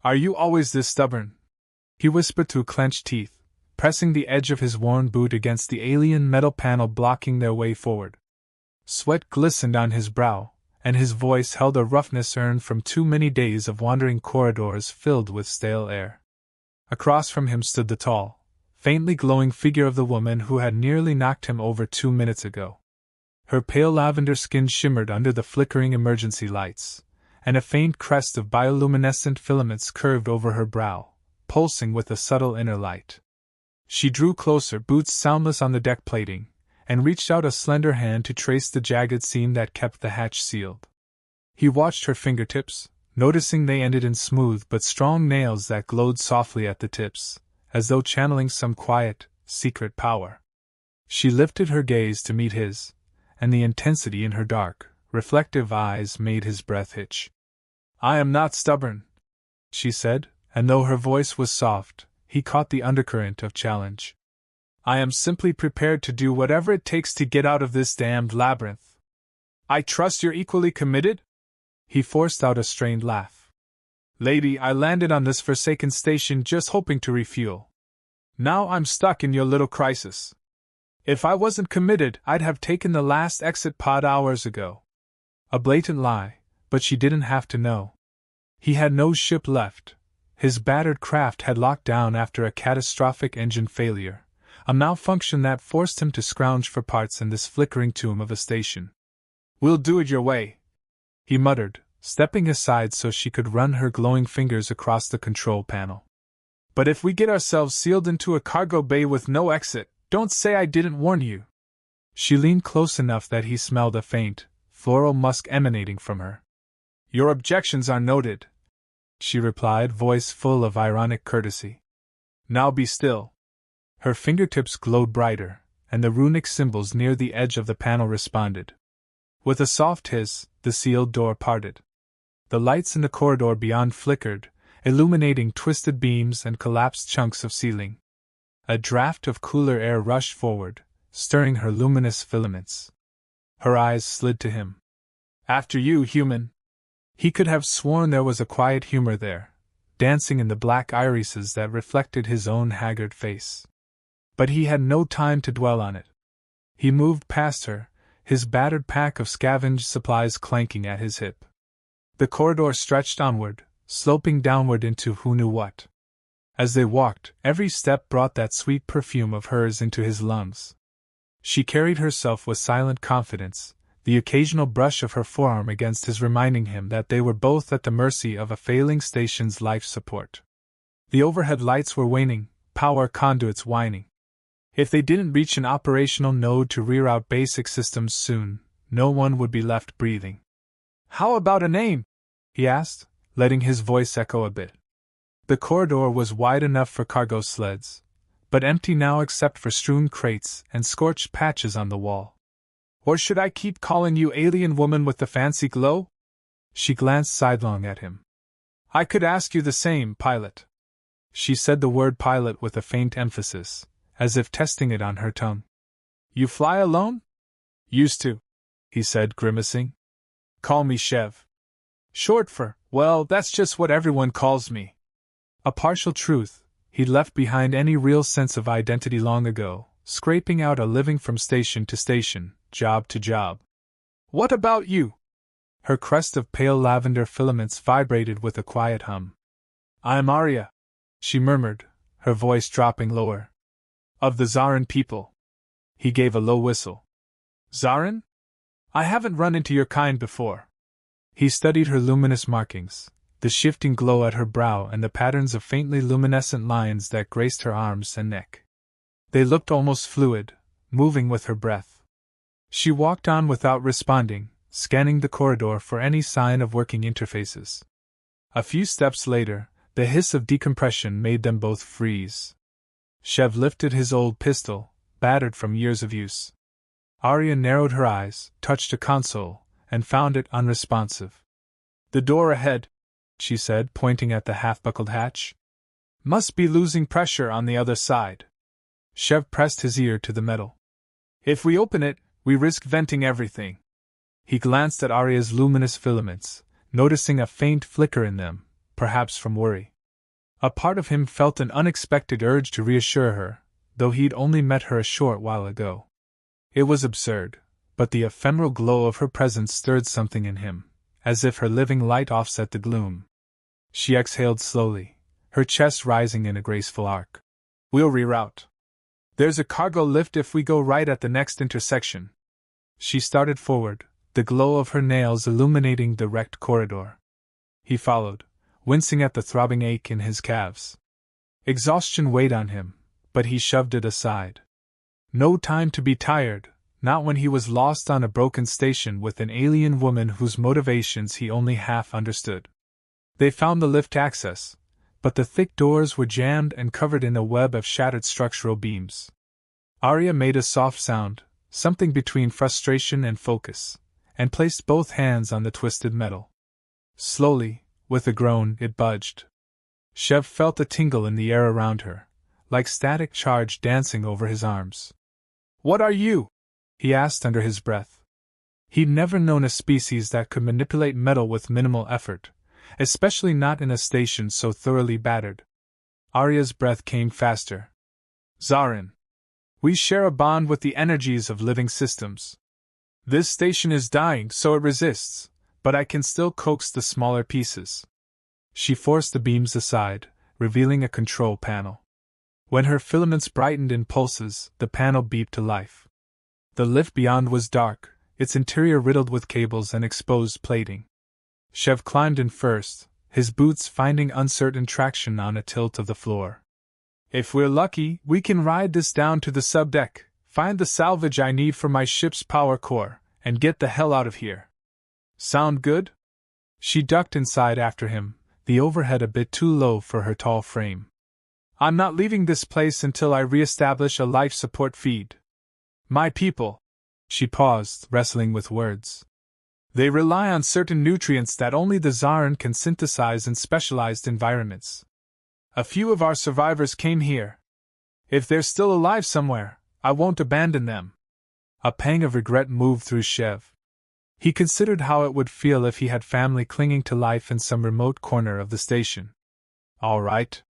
Are you always this stubborn? He whispered through clenched teeth, pressing the edge of his worn boot against the alien metal panel blocking their way forward. Sweat glistened on his brow, and his voice held a roughness earned from too many days of wandering corridors filled with stale air. Across from him stood the tall, faintly glowing figure of the woman who had nearly knocked him over 2 minutes ago. Her pale lavender skin shimmered under the flickering emergency lights, and a faint crest of bioluminescent filaments curved over her brow, pulsing with a subtle inner light. She drew closer, boots soundless on the deck plating, and reached out a slender hand to trace the jagged seam that kept the hatch sealed. He watched her fingertips, noticing they ended in smooth but strong nails that glowed softly at the tips, as though channeling some quiet, secret power. She lifted her gaze to meet his, and the intensity in her dark, reflective eyes made his breath hitch. "I am not stubborn," she said, and though her voice was soft, he caught the undercurrent of challenge. "I am simply prepared to do whatever it takes to get out of this damned labyrinth." "I trust you're equally committed?" He forced out a strained laugh. "Lady, I landed on this forsaken station just hoping to refuel. Now I'm stuck in your little crisis. If I wasn't committed, I'd have taken the last exit pod hours ago." A blatant lie, but she didn't have to know. He had no ship left. His battered craft had locked down after a catastrophic engine failure, a malfunction that forced him to scrounge for parts in this flickering tomb of a station. "We'll do it your way," he muttered, stepping aside so she could run her glowing fingers across the control panel. "But if we get ourselves sealed into a cargo bay with no exit, don't say I didn't warn you." She leaned close enough that he smelled a faint, floral musk emanating from her. "Your objections are noted," she replied, voice full of ironic courtesy. "Now be still." Her fingertips glowed brighter, and the runic symbols near the edge of the panel responded. With a soft hiss, the sealed door parted. The lights in the corridor beyond flickered, illuminating twisted beams and collapsed chunks of ceiling. A draft of cooler air rushed forward, stirring her luminous filaments. Her eyes slid to him. "After you, human." He could have sworn there was a quiet humor there, dancing in the black irises that reflected his own haggard face. But he had no time to dwell on it. He moved past her, his battered pack of scavenged supplies clanking at his hip. The corridor stretched onward, sloping downward into who knew what. As they walked, every step brought that sweet perfume of hers into his lungs. She carried herself with silent confidence, the occasional brush of her forearm against his reminding him that they were both at the mercy of a failing station's life support. The overhead lights were waning, power conduits whining. If they didn't reach an operational node to reroute basic systems soon, no one would be left breathing. "How about a name?" he asked, letting his voice echo a bit. The corridor was wide enough for cargo sleds, but empty now except for strewn crates and scorched patches on the wall. "Or should I keep calling you alien woman with the fancy glow?" She glanced sidelong at him. "I could ask you the same, pilot." She said the word pilot with a faint emphasis, as if testing it on her tongue. "You fly alone?" "Used to," he said, grimacing. "Call me Chev." "Short for, well, that's just what everyone calls me." A partial truth, he'd left behind any real sense of identity long ago, scraping out a living from station to station, job to job. "What about you?" Her crest of pale lavender filaments vibrated with a quiet hum. "I'm Arya," she murmured, her voice dropping lower. "Of the Zarin people." He gave a low whistle. "Zarin? I haven't run into your kind before." He studied her luminous markings, the shifting glow at her brow and the patterns of faintly luminescent lines that graced her arms and neck. They looked almost fluid, moving with her breath. She walked on without responding, scanning the corridor for any sign of working interfaces. A few steps later, the hiss of decompression made them both freeze. Chev lifted his old pistol, battered from years of use. Arya narrowed her eyes, touched a console, and found it unresponsive. "The door ahead," she said, pointing at the half-buckled hatch. "Must be losing pressure on the other side." Chev pressed his ear to the metal. "If we open it, we risk venting everything." He glanced at Arya's luminous filaments, noticing a faint flicker in them, perhaps from worry. A part of him felt an unexpected urge to reassure her, though he'd only met her a short while ago. It was absurd, but the ephemeral glow of her presence stirred something in him, as if her living light offset the gloom. She exhaled slowly, her chest rising in a graceful arc. We'll reroute. There's a cargo lift if we go right at the next intersection. She started forward, the glow of her nails illuminating the wrecked corridor. He followed, wincing at the throbbing ache in his calves. Exhaustion weighed on him, but he shoved it aside. No time to be tired, not when he was lost on a broken station with an alien woman whose motivations he only half understood. They found the lift access, but the thick doors were jammed and covered in a web of shattered structural beams. Arya made a soft sound, something between frustration and focus, and placed both hands on the twisted metal. Slowly, with a groan, it budged. Shev felt a tingle in the air around her, like static charge dancing over his arms. "What are you?" he asked under his breath. He'd never known a species that could manipulate metal with minimal effort, especially not in a station so thoroughly battered. Arya's breath came faster. "Zarin. We share a bond with the energies of living systems. This station is dying, so it resists, but I can still coax the smaller pieces." She forced the beams aside, revealing a control panel. When her filaments brightened in pulses, the panel beeped to life. The lift beyond was dark, its interior riddled with cables and exposed plating. Shev climbed in first, his boots finding uncertain traction on a tilt of the floor. "If we're lucky, we can ride this down to the subdeck, find the salvage I need for my ship's power core, and get the hell out of here. Sound good?" She ducked inside after him, the overhead a bit too low for her tall frame. "I'm not leaving this place until I re-establish a life support feed. My people." She paused, wrestling with words. "They rely on certain nutrients that only the Zarin can synthesize in specialized environments. A few of our survivors came here. If they're still alive somewhere, I won't abandon them." A pang of regret moved through Shev. He considered how it would feel if he had family clinging to life in some remote corner of the station. "All right,"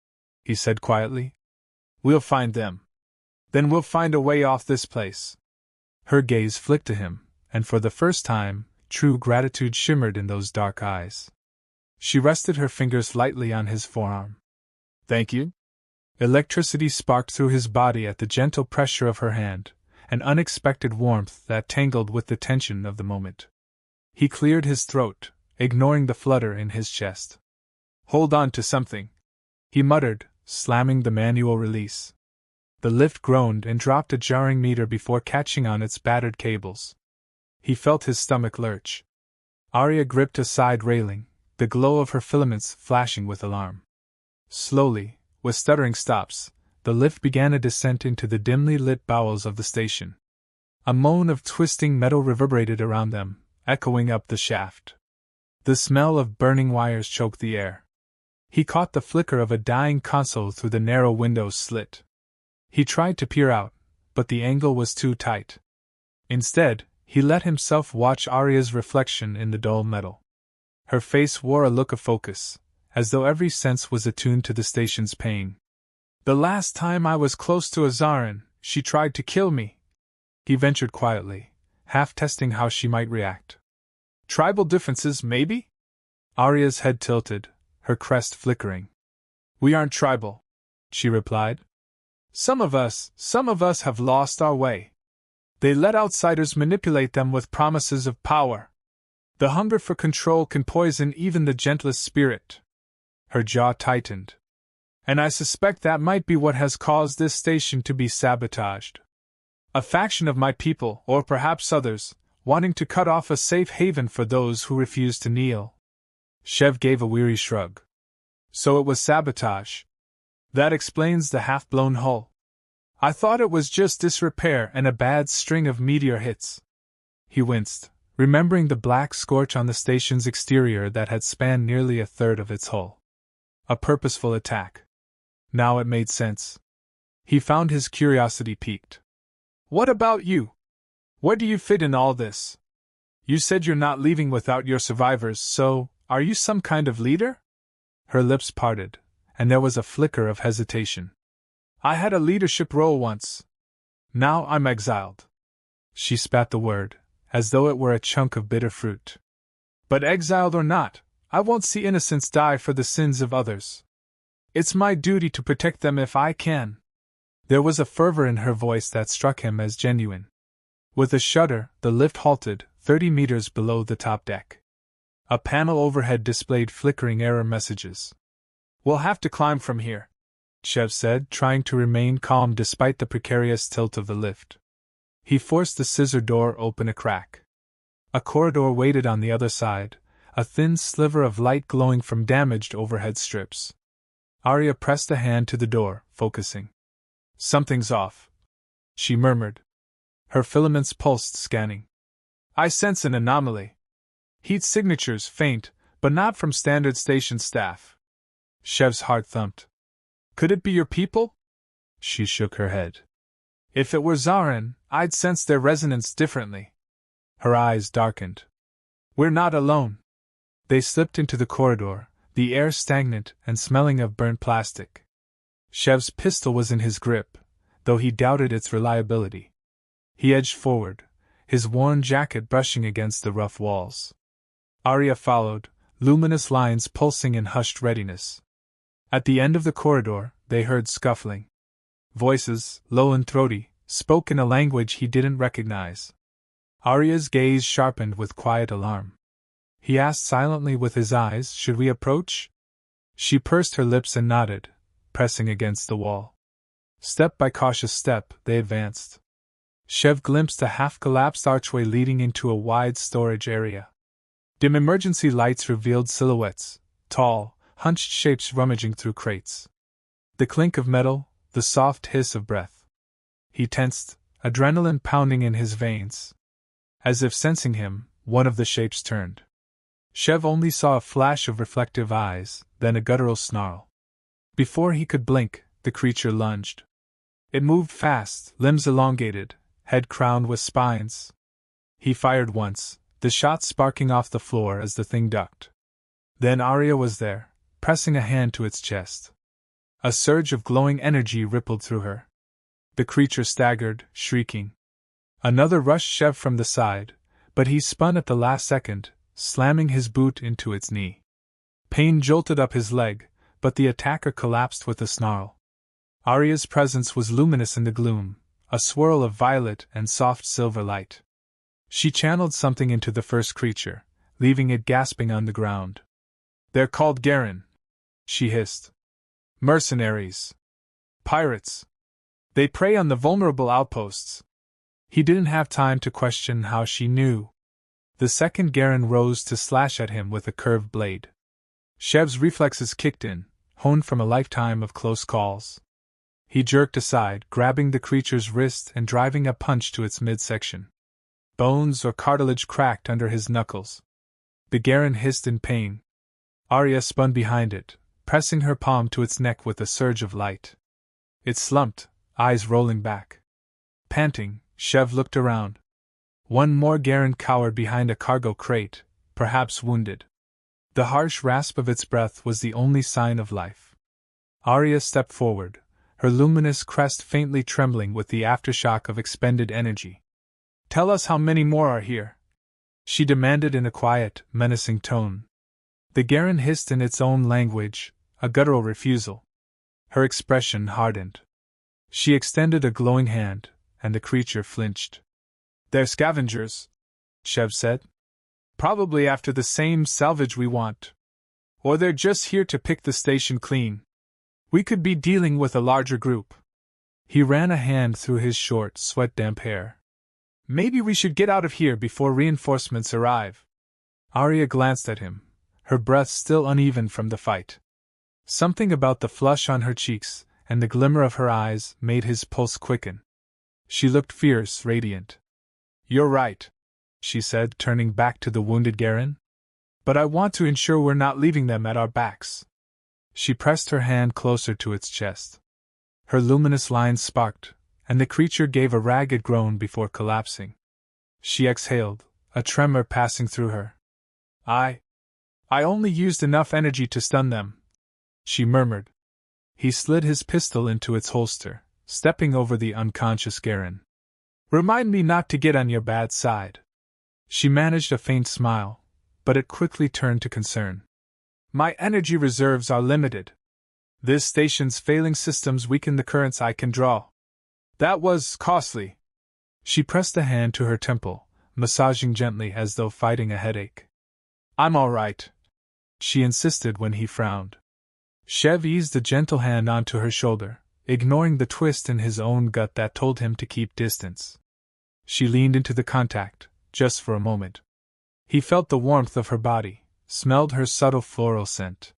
he said quietly. "We'll find them. Then we'll find a way off this place." Her gaze flicked to him, and for the first time, true gratitude shimmered in those dark eyes. She rested her fingers lightly on his forearm. "Thank you." Electricity sparked through his body at the gentle pressure of her hand, an unexpected warmth that tangled with the tension of the moment. He cleared his throat, ignoring the flutter in his chest. "Hold on to something," he muttered, slamming the manual release. The lift groaned and dropped a jarring meter before catching on its battered cables. He felt his stomach lurch. Arya gripped a side railing, the glow of her filaments flashing with alarm. Slowly, with stuttering stops, the lift began a descent into the dimly lit bowels of the station. A moan of twisting metal reverberated around them, echoing up the shaft. The smell of burning wires choked the air. He caught the flicker of a dying console through the narrow window's slit. He tried to peer out, but the angle was too tight. Instead, he let himself watch Arya's reflection in the dull metal. Her face wore a look of focus, as though every sense was attuned to the station's pain. "The last time I was close to a Zarin, she tried to kill me," he ventured quietly, half testing how she might react. "Tribal differences, maybe?" Arya's head tilted, her crest flickering. "We aren't tribal," she replied. Some of us have lost our way. They let outsiders manipulate them with promises of power. The hunger for control can poison even the gentlest spirit." Her jaw tightened. "And I suspect that might be what has caused this station to be sabotaged. A faction of my people, or perhaps others, wanting to cut off a safe haven for those who refuse to kneel." Shev gave a weary shrug. "So it was sabotage. That explains the half-blown hull. I thought it was just disrepair and a bad string of meteor hits." He winced, remembering the black scorch on the station's exterior that had spanned nearly a third of its hull. A purposeful attack. Now it made sense. He found his curiosity piqued. "What about you? Where do you fit in all this? You said you're not leaving without your survivors, so are you some kind of leader?" Her lips parted, and there was a flicker of hesitation. I had a leadership role once. Now I'm exiled. She spat the word, as though it were a chunk of bitter fruit. But exiled or not, I won't see innocents die for the sins of others. It's my duty to protect them if I can. There was a fervor in her voice that struck him as genuine. With a shudder, the lift halted, 30 meters below the top deck. A panel overhead displayed flickering error messages. We'll have to climb from here, Chev said, trying to remain calm despite the precarious tilt of the lift. He forced the scissor door open a crack. A corridor waited on the other side, a thin sliver of light glowing from damaged overhead strips. Arya pressed a hand to the door, focusing. Something's off, she murmured. Her filaments pulsed, scanning. I sense an anomaly. Heat signatures faint, but not from standard station staff. Chev's heart thumped. Could it be your people? She shook her head. If it were Zarin, I'd sense their resonance differently. Her eyes darkened. We're not alone. They slipped into the corridor, the air stagnant and smelling of burnt plastic. Chev's pistol was in his grip, though he doubted its reliability. He edged forward, his worn jacket brushing against the rough walls. Arya followed, luminous lines pulsing in hushed readiness. At the end of the corridor, they heard scuffling. Voices, low and throaty, spoke in a language he didn't recognize. Arya's gaze sharpened with quiet alarm. He asked silently with his eyes, "Should we approach?" She pursed her lips and nodded, pressing against the wall. Step by cautious step, they advanced. Chev glimpsed a half-collapsed archway leading into a wide storage area. Dim emergency lights revealed silhouettes, tall, hunched shapes rummaging through crates. The clink of metal, the soft hiss of breath. He tensed, adrenaline pounding in his veins. As if sensing him, one of the shapes turned. Chev only saw a flash of reflective eyes, then a guttural snarl. Before he could blink, the creature lunged. It moved fast, limbs elongated, head crowned with spines. He fired once, the shot sparking off the floor as the thing ducked. Then Arya was there, pressing a hand to its chest. A surge of glowing energy rippled through her. The creature staggered, shrieking. Another rushed Chev from the side, but he spun at the last second, slamming his boot into its knee. Pain jolted up his leg, but the attacker collapsed with a snarl. Arya's presence was luminous in the gloom, a swirl of violet and soft silver light. She channeled something into the first creature, leaving it gasping on the ground. "They're called Garen," she hissed. "Mercenaries. Pirates. They prey on the vulnerable outposts." He didn't have time to question how she knew. The second Garen rose to slash at him with a curved blade. Chev's reflexes kicked in, honed from a lifetime of close calls. He jerked aside, grabbing the creature's wrist and driving a punch to its midsection. Bones or cartilage cracked under his knuckles. The Garen hissed in pain. Arya spun behind it, pressing her palm to its neck with a surge of light. It slumped, eyes rolling back. Panting, Chev looked around. One more Garen cowered behind a cargo crate, perhaps wounded. The harsh rasp of its breath was the only sign of life. Arya stepped forward, her luminous crest faintly trembling with the aftershock of expended energy. "Tell us how many more are here," she demanded in a quiet, menacing tone. The Garen hissed in its own language, a guttural refusal. Her expression hardened. She extended a glowing hand, and the creature flinched. "They're scavengers," Chev said. "Probably after the same salvage we want. Or they're just here to pick the station clean. We could be dealing with a larger group." He ran a hand through his short, sweat-damp hair. "Maybe we should get out of here before reinforcements arrive." Arya glanced at him, her breath still uneven from the fight. Something about the flush on her cheeks and the glimmer of her eyes made his pulse quicken. She looked fierce, radiant. "You're right," she said, turning back to the wounded Garen. "But I want to ensure we're not leaving them at our backs." She pressed her hand closer to its chest. Her luminous lines sparked, and the creature gave a ragged groan before collapsing. She exhaled, a tremor passing through her. I only used enough energy to stun them," she murmured, He slid his pistol into its holster, stepping over the unconscious Garen. Remind me not to get on your bad side. She managed a faint smile, but it quickly turned to concern. My energy reserves are limited. This station's failing systems weaken the currents I can draw. That was costly. She pressed a hand to her temple, massaging gently as though fighting a headache. I'm all right, she insisted when he frowned. Shev eased a gentle hand onto her shoulder, ignoring the twist in his own gut that told him to keep distance. She leaned into the contact, just for a moment. He felt the warmth of her body, smelled her subtle floral scent.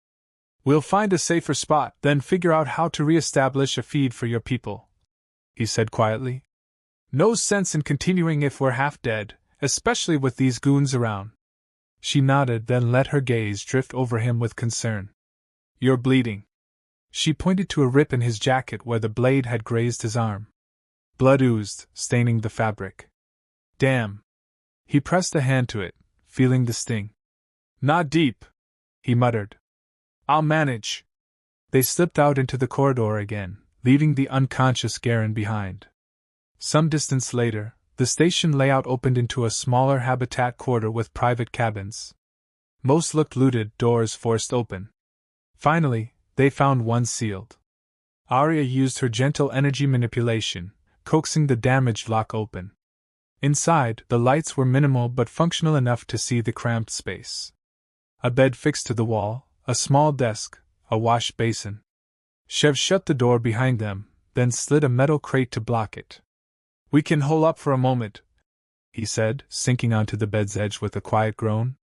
We'll find a safer spot, then figure out how to re-establish a feed for your people, he said quietly. No sense in continuing if we're half dead, especially with these goons around. She nodded, then let her gaze drift over him with concern. You're bleeding. She pointed to a rip in his jacket where the blade had grazed his arm. Blood oozed, staining the fabric. Damn. He pressed a hand to it, feeling the sting. Not deep, he muttered. I'll manage. They slipped out into the corridor again, leaving the unconscious Garen behind. Some distance later, the station layout opened into a smaller habitat quarter with private cabins. Most looked looted, doors forced open. Finally, they found one sealed. Arya used her gentle energy manipulation, coaxing the damaged lock open. Inside, the lights were minimal but functional enough to see the cramped space. A bed fixed to the wall, a small desk, a wash basin. Shev shut the door behind them, then slid a metal crate to block it. We can hole up for a moment, he said, sinking onto the bed's edge with a quiet groan.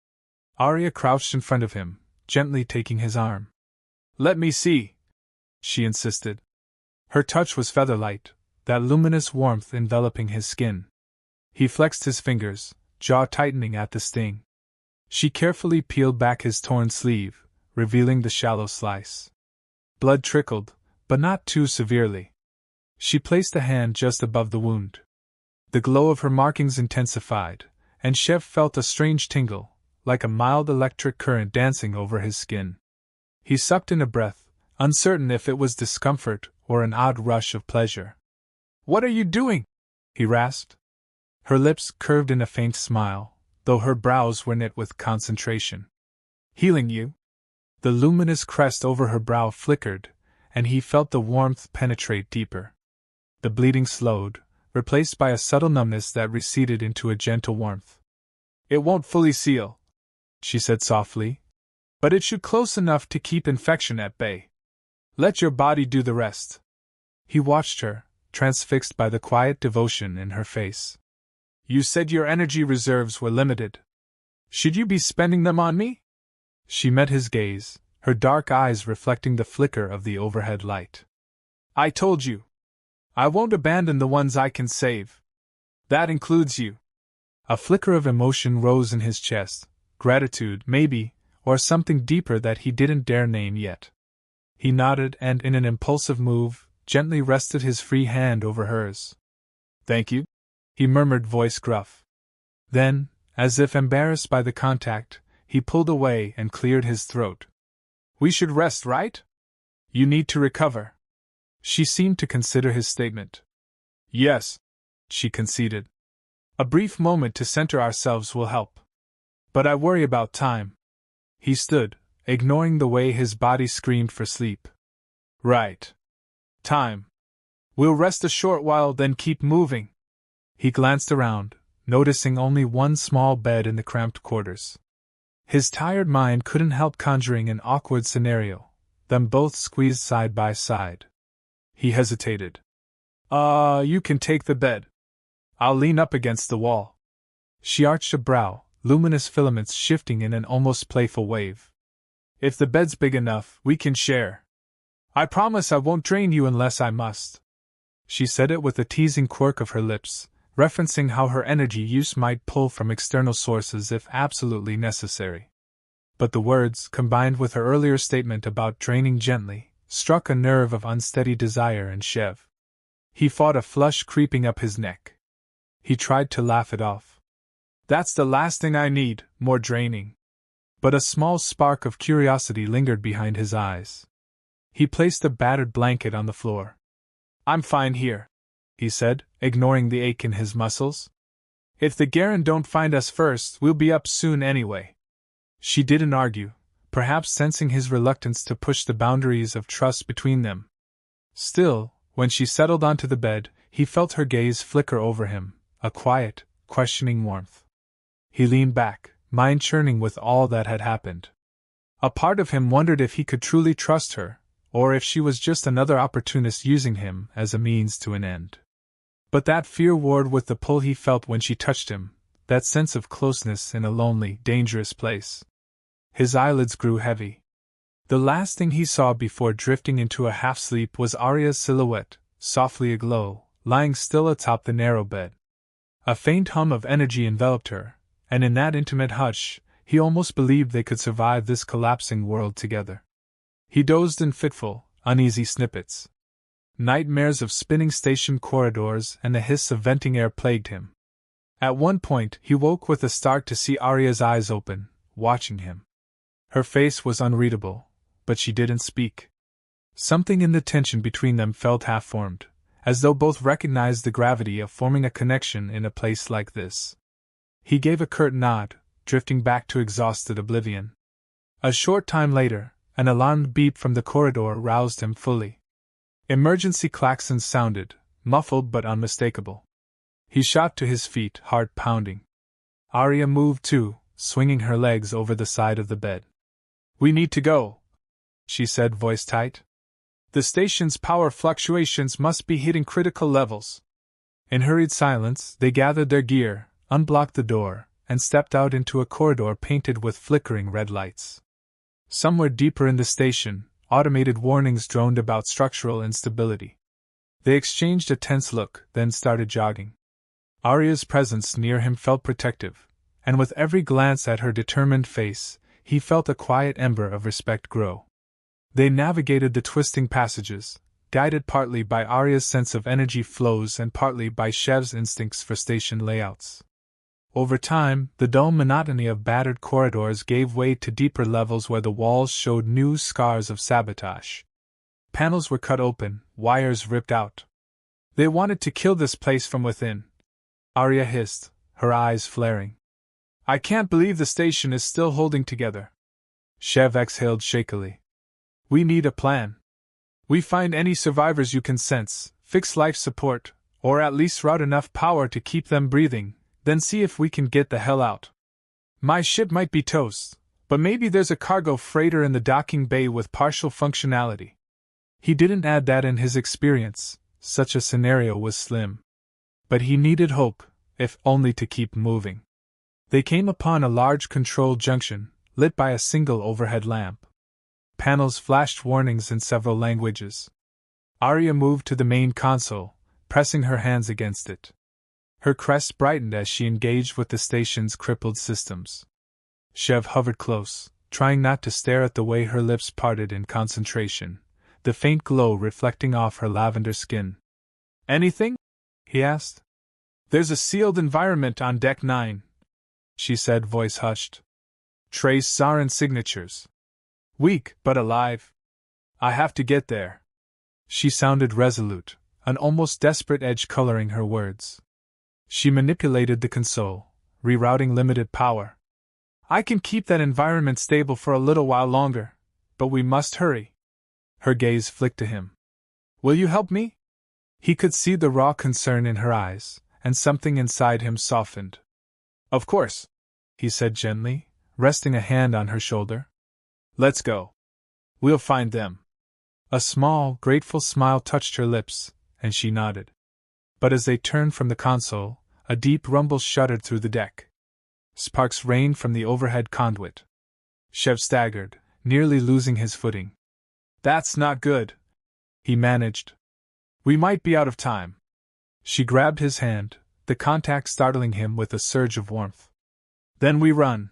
Arya crouched in front of him, gently taking his arm. Let me see, she insisted. Her touch was feather-light, that luminous warmth enveloping his skin. He flexed his fingers, jaw tightening at the sting. She carefully peeled back his torn sleeve, revealing the shallow slice. Blood trickled, but not too severely. She placed a hand just above the wound. The glow of her markings intensified, and Shev felt a strange tingle, like a mild electric current dancing over his skin. He sucked in a breath, uncertain if it was discomfort or an odd rush of pleasure. What are you doing? He rasped. Her lips curved in a faint smile, though her brows were knit with concentration. Healing you? The luminous crest over her brow flickered, and he felt the warmth penetrate deeper. The bleeding slowed, replaced by a subtle numbness that receded into a gentle warmth. It won't fully seal, she said softly, but it should close enough to keep infection at bay. Let your body do the rest. He watched her, transfixed by the quiet devotion in her face. You said your energy reserves were limited. Should you be spending them on me? She met his gaze, her dark eyes reflecting the flicker of the overhead light. I told you. I won't abandon the ones I can save. That includes you. A flicker of emotion rose in his chest, gratitude, maybe, or something deeper that he didn't dare name yet. He nodded and, in an impulsive move, gently rested his free hand over hers. Thank you, he murmured, voice gruff. Then, as if embarrassed by the contact, he pulled away and cleared his throat. We should rest, right? You need to recover. She seemed to consider his statement. Yes, she conceded. A brief moment to center ourselves will help. But I worry about time. He stood, ignoring the way his body screamed for sleep. Right. Time. We'll rest a short while, then keep moving. He glanced around, noticing only one small bed in the cramped quarters. His tired mind couldn't help conjuring an awkward scenario, them both squeezed side by side. He hesitated. You can take the bed. I'll lean up against the wall. She arched a brow, luminous filaments shifting in an almost playful wave. If the bed's big enough, we can share. I promise I won't drain you unless I must. She said it with a teasing quirk of her lips, referencing how her energy use might pull from external sources if absolutely necessary. But the words, combined with her earlier statement about draining gently, struck a nerve of unsteady desire in Shev. He fought a flush creeping up his neck. He tried to laugh it off. That's the last thing I need, more draining. But a small spark of curiosity lingered behind his eyes. He placed a battered blanket on the floor. "I'm fine here," he said, ignoring the ache in his muscles. "If the Garen don't find us first, we'll be up soon anyway." She didn't argue, perhaps sensing his reluctance to push the boundaries of trust between them. Still, when she settled onto the bed, he felt her gaze flicker over him, a quiet, questioning warmth. He leaned back, mind churning with all that had happened. A part of him wondered if he could truly trust her, or if she was just another opportunist using him as a means to an end. But that fear warred with the pull he felt when she touched him, that sense of closeness in a lonely, dangerous place. His eyelids grew heavy. The last thing he saw before drifting into a half-sleep was Arya's silhouette, softly aglow, lying still atop the narrow bed. A faint hum of energy enveloped her, and in that intimate hush, he almost believed they could survive this collapsing world together. He dozed in fitful, uneasy snippets. Nightmares of spinning station corridors and the hiss of venting air plagued him. At one point, he woke with a start to see Arya's eyes open, watching him. Her face was unreadable, but she didn't speak. Something in the tension between them felt half-formed, as though both recognized the gravity of forming a connection in a place like this. He gave a curt nod, drifting back to exhausted oblivion. A short time later, an alarmed beep from the corridor roused him fully. Emergency klaxons sounded, muffled but unmistakable. He shot to his feet, heart pounding. Arya moved too, swinging her legs over the side of the bed. "We need to go," she said, voice tight. "The station's power fluctuations must be hitting critical levels." In hurried silence, they gathered their gear, unblocked the door, and stepped out into a corridor painted with flickering red lights. Somewhere deeper in the station, automated warnings droned about structural instability. They exchanged a tense look, then started jogging. Arya's presence near him felt protective, and with every glance at her determined face, he felt a quiet ember of respect grow. They navigated the twisting passages, guided partly by Arya's sense of energy flows and partly by Shev's instincts for station layouts. Over time, the dull monotony of battered corridors gave way to deeper levels where the walls showed new scars of sabotage. Panels were cut open, wires ripped out. "They wanted to kill this place from within," Arya hissed, her eyes flaring. "I can't believe the station is still holding together." Shev exhaled shakily. "We need a plan. We find any survivors you can sense, fix life support, or at least route enough power to keep them breathing, then see if we can get the hell out. My ship might be toast, but maybe there's a cargo freighter in the docking bay with partial functionality." He didn't add that in his experience, such a scenario was slim. But he needed hope, if only to keep moving. They came upon a large control junction, lit by a single overhead lamp. Panels flashed warnings in several languages. Arya moved to the main console, pressing her hands against it. Her crest brightened as she engaged with the station's crippled systems. Shev hovered close, trying not to stare at the way her lips parted in concentration, the faint glow reflecting off her lavender skin. "Anything?" he asked. "There's a sealed environment on Deck 9, she said, voice hushed. "Trace Sarin signatures. Weak, but alive. I have to get there." She sounded resolute, an almost desperate edge coloring her words. She manipulated the console, rerouting limited power. "I can keep that environment stable for a little while longer, but we must hurry." Her gaze flicked to him. "Will you help me?" He could see the raw concern in her eyes, and something inside him softened. "Of course," he said gently, resting a hand on her shoulder. "Let's go. We'll find them." A small, grateful smile touched her lips, and she nodded. But as they turned from the console, a deep rumble shuddered through the deck. Sparks rained from the overhead conduit. Shev staggered, nearly losing his footing. "That's not good," he managed. "We might be out of time." She grabbed his hand, the contact startling him with a surge of warmth. "Then we run,"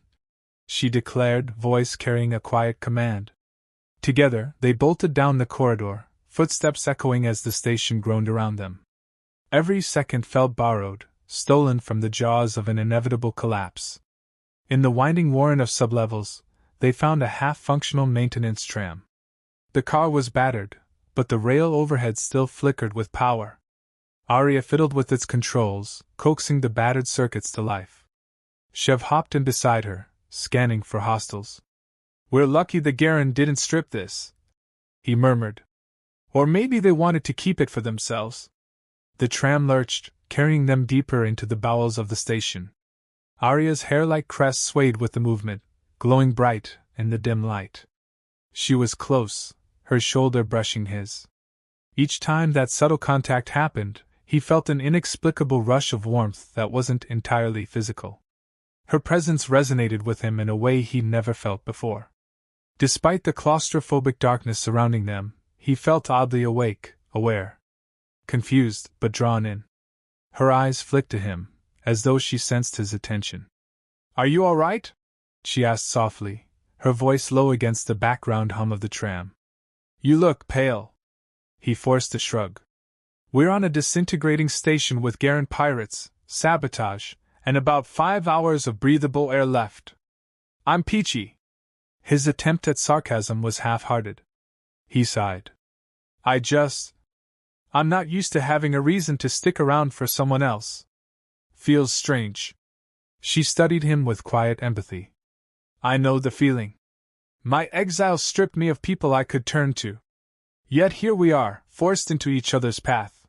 she declared, voice carrying a quiet command. Together, they bolted down the corridor, footsteps echoing as the station groaned around them. Every second felt borrowed, stolen from the jaws of an inevitable collapse. In the winding warren of sublevels, they found a half-functional maintenance tram. The car was battered, but the rail overhead still flickered with power. Arya fiddled with its controls, coaxing the battered circuits to life. Chev hopped in beside her, scanning for hostiles. "We're lucky the Garen didn't strip this," he murmured. "Or maybe they wanted to keep it for themselves." The tram lurched, carrying them deeper into the bowels of the station. Arya's hair-like crest swayed with the movement, glowing bright in the dim light. She was close, her shoulder brushing his. Each time that subtle contact happened, he felt an inexplicable rush of warmth that wasn't entirely physical. Her presence resonated with him in a way he'd never felt before. Despite the claustrophobic darkness surrounding them, he felt oddly awake, aware. Confused, but drawn in. Her eyes flicked to him, as though she sensed his attention. "Are you all right?" she asked softly, her voice low against the background hum of the tram. "You look pale." He forced a shrug. "We're on a disintegrating station with Garen pirates, sabotage, and about 5 hours of breathable air left. I'm peachy." His attempt at sarcasm was half-hearted. He sighed. I'm not used to having a reason to stick around for someone else. Feels strange." She studied him with quiet empathy. "I know the feeling. My exile stripped me of people I could turn to. Yet here we are, forced into each other's path.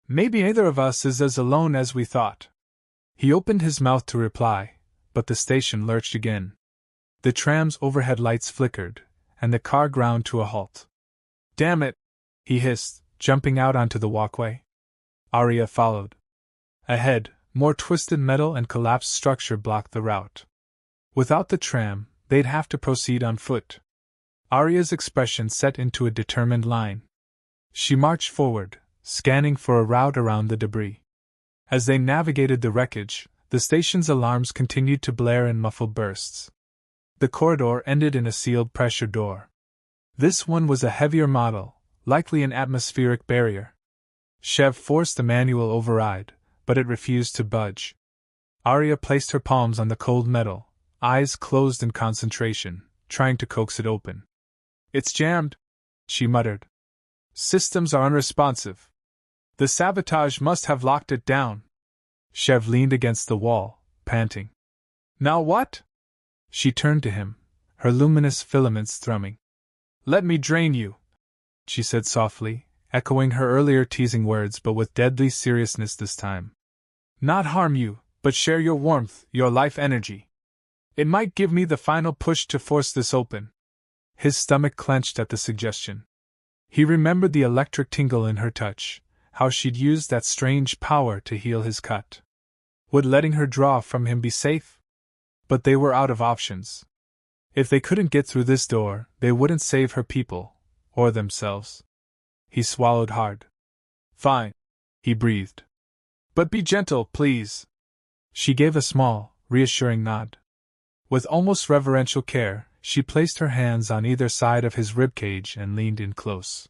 Maybe neither of us is as alone as we thought." He opened his mouth to reply, but the station lurched again. The tram's overhead lights flickered, and the car ground to a halt. "Damn it!" he hissed, jumping out onto the walkway. Arya followed. Ahead, more twisted metal and collapsed structure blocked the route. Without the tram, they'd have to proceed on foot. Arya's expression set into a determined line. She marched forward, scanning for a route around the debris. As they navigated the wreckage, the station's alarms continued to blare in muffled bursts. The corridor ended in a sealed pressure door. This one was a heavier model, likely an atmospheric barrier. Chev forced the manual override, but it refused to budge. Arya placed her palms on the cold metal, eyes closed in concentration, trying to coax it open. "It's jammed," she muttered. "Systems are unresponsive. The sabotage must have locked it down." Chev leaned against the wall, panting. "Now what?" She turned to him, her luminous filaments thrumming. "Let me drain you," she said softly, echoing her earlier teasing words but with deadly seriousness this time. "Not harm you, but share your warmth, your life energy. It might give me the final push to force this open." His stomach clenched at the suggestion. He remembered the electric tingle in her touch, how she'd used that strange power to heal his cut. Would letting her draw from him be safe? But they were out of options. If they couldn't get through this door, they wouldn't save her people, or themselves. He swallowed hard. "Fine," he breathed. "But be gentle, please." She gave a small, reassuring nod. With almost reverential care, she placed her hands on either side of his ribcage and leaned in close.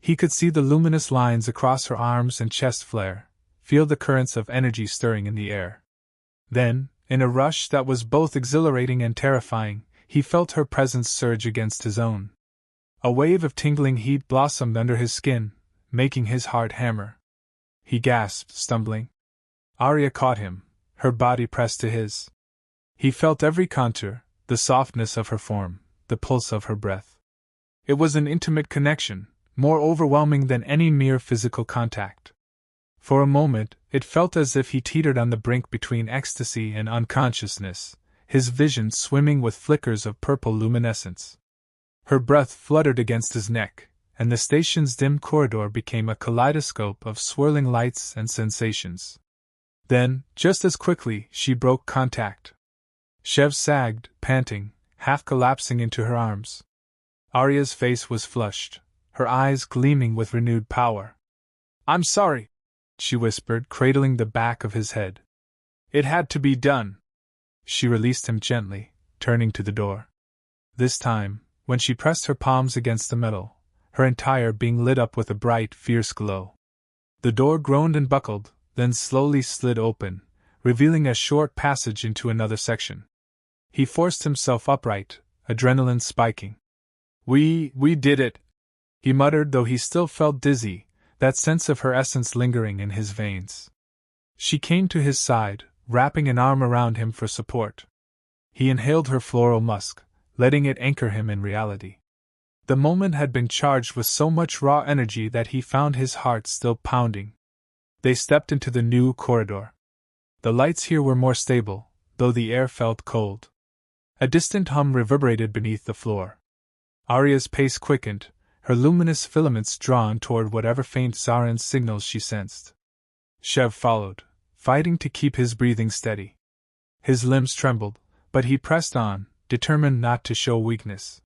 He could see the luminous lines across her arms and chest flare, feel the currents of energy stirring in the air. Then, in a rush that was both exhilarating and terrifying, he felt her presence surge against his own. A wave of tingling heat blossomed under his skin, making his heart hammer. He gasped, stumbling. Arya caught him, her body pressed to his. He felt every contour, the softness of her form, the pulse of her breath. It was an intimate connection, more overwhelming than any mere physical contact. For a moment, it felt as if he teetered on the brink between ecstasy and unconsciousness, his vision swimming with flickers of purple luminescence. Her breath fluttered against his neck, and the station's dim corridor became a kaleidoscope of swirling lights and sensations. Then, just as quickly, she broke contact. Chev sagged, panting, half collapsing into her arms. Arya's face was flushed, her eyes gleaming with renewed power. "I'm sorry," she whispered, cradling the back of his head. "It had to be done." She released him gently, turning to the door. This time, when she pressed her palms against the metal, her entire being lit up with a bright, fierce glow. The door groaned and buckled, then slowly slid open, revealing a short passage into another section. He forced himself upright, adrenaline spiking. We did it, he muttered, though he still felt dizzy, that sense of her essence lingering in his veins. She came to his side, wrapping an arm around him for support. He inhaled her floral musk, letting it anchor him in reality. The moment had been charged with so much raw energy that he found his heart still pounding. They stepped into the new corridor. The lights here were more stable, though the air felt cold. A distant hum reverberated beneath the floor. Arya's pace quickened, her luminous filaments drawn toward whatever faint Zaran signals she sensed. Shev followed, fighting to keep his breathing steady. His limbs trembled, but he pressed on, determined not to show weakness.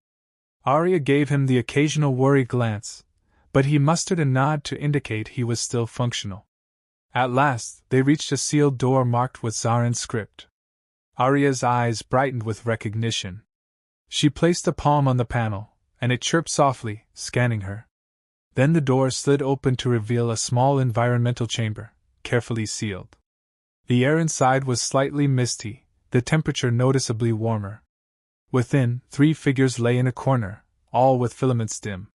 Arya gave him the occasional worried glance, but he mustered a nod to indicate he was still functional. At last, they reached a sealed door marked with Zaran script. Arya's eyes brightened with recognition. She placed a palm on the panel, and it chirped softly, scanning her. Then the door slid open to reveal a small environmental chamber, carefully sealed. The air inside was slightly misty, the temperature noticeably warmer. Within, 3 figures lay in a corner, all with filaments dim.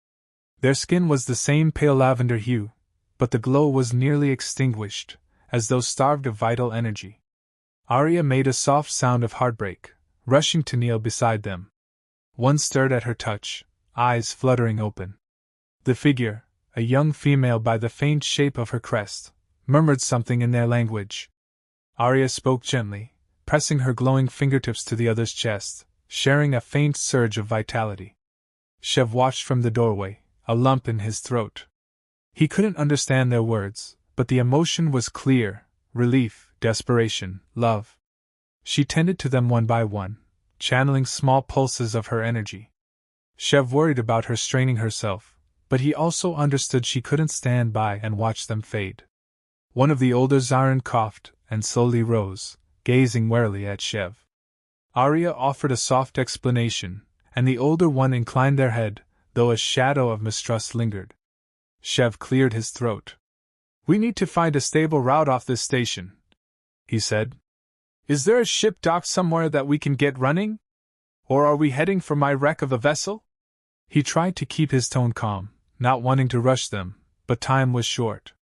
Their skin was the same pale lavender hue, but the glow was nearly extinguished, as though starved of vital energy. Arya made a soft sound of heartbreak, rushing to kneel beside them. One stirred at her touch, eyes fluttering open. The figure, a young female by the faint shape of her crest, murmured something in their language. Arya spoke gently, pressing her glowing fingertips to the other's chest, sharing a faint surge of vitality. Shev watched from the doorway, a lump in his throat. He couldn't understand their words, but the emotion was clear: relief, desperation, love. She tended to them one by one, channeling small pulses of her energy. Shev worried about her straining herself, but he also understood she couldn't stand by and watch them fade. One of the older Zaran coughed and slowly rose, gazing warily at Shev. Arya offered a soft explanation, and the older one inclined their head, though a shadow of mistrust lingered. Shev cleared his throat. "We need to find a stable route off this station," he said. "Is there a ship docked somewhere that we can get running? Or are we heading for my wreck of a vessel?" He tried to keep his tone calm, not wanting to rush them, but time was short.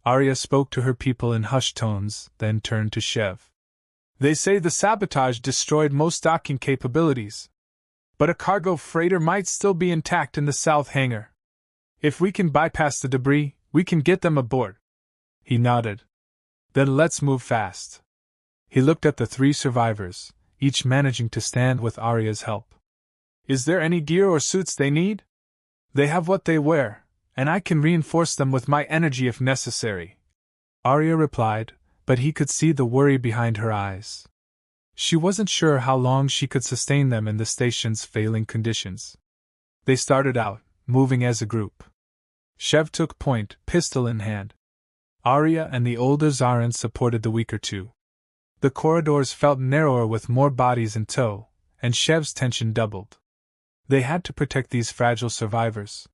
Arya spoke to her people in hushed tones, then turned to Shev. "They say the sabotage destroyed most docking capabilities. But a cargo freighter might still be intact in the south hangar. If we can bypass the debris, we can get them aboard." He nodded. "Then let's move fast." He looked at the 3 survivors, each managing to stand with Arya's help. "Is there any gear or suits they need?" "They have what they wear, and I can reinforce them with my energy if necessary," Arya replied, but he could see the worry behind her eyes. She wasn't sure how long she could sustain them in the station's failing conditions. They started out, moving as a group. Shev took point, pistol in hand. Arya and the older Zaran supported the weaker 2. The corridors felt narrower with more bodies in tow, and Shev's tension doubled. They had to protect these fragile survivors.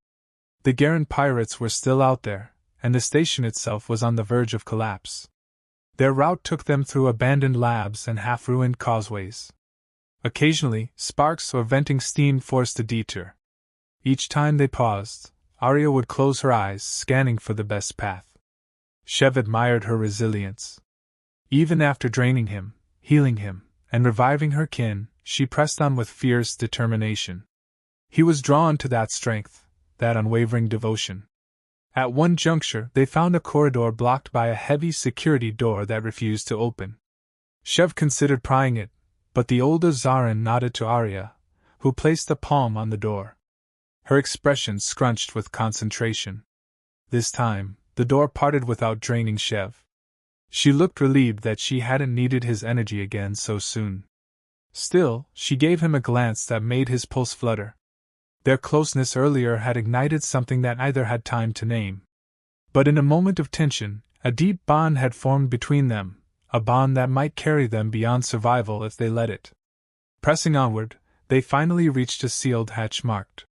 The Garen pirates were still out there, and the station itself was on the verge of collapse. Their route took them through abandoned labs and half-ruined causeways. Occasionally, sparks or venting steam forced a detour. Each time they paused, Arya would close her eyes, scanning for the best path. Shev admired her resilience. Even after draining him, healing him, and reviving her kin, she pressed on with fierce determination. He was drawn to that strength, that unwavering devotion. At one juncture, they found a corridor blocked by a heavy security door that refused to open. Shev considered prying it, but the older Zaran nodded to Arya, who placed a palm on the door. Her expression scrunched with concentration. This time, the door parted without draining Shev. She looked relieved that she hadn't needed his energy again so soon. Still, she gave him a glance that made his pulse flutter. Their closeness earlier had ignited something that neither had time to name. But in a moment of tension, a deep bond had formed between them, a bond that might carry them beyond survival if they let it. Pressing onward, they finally reached a sealed hatch marked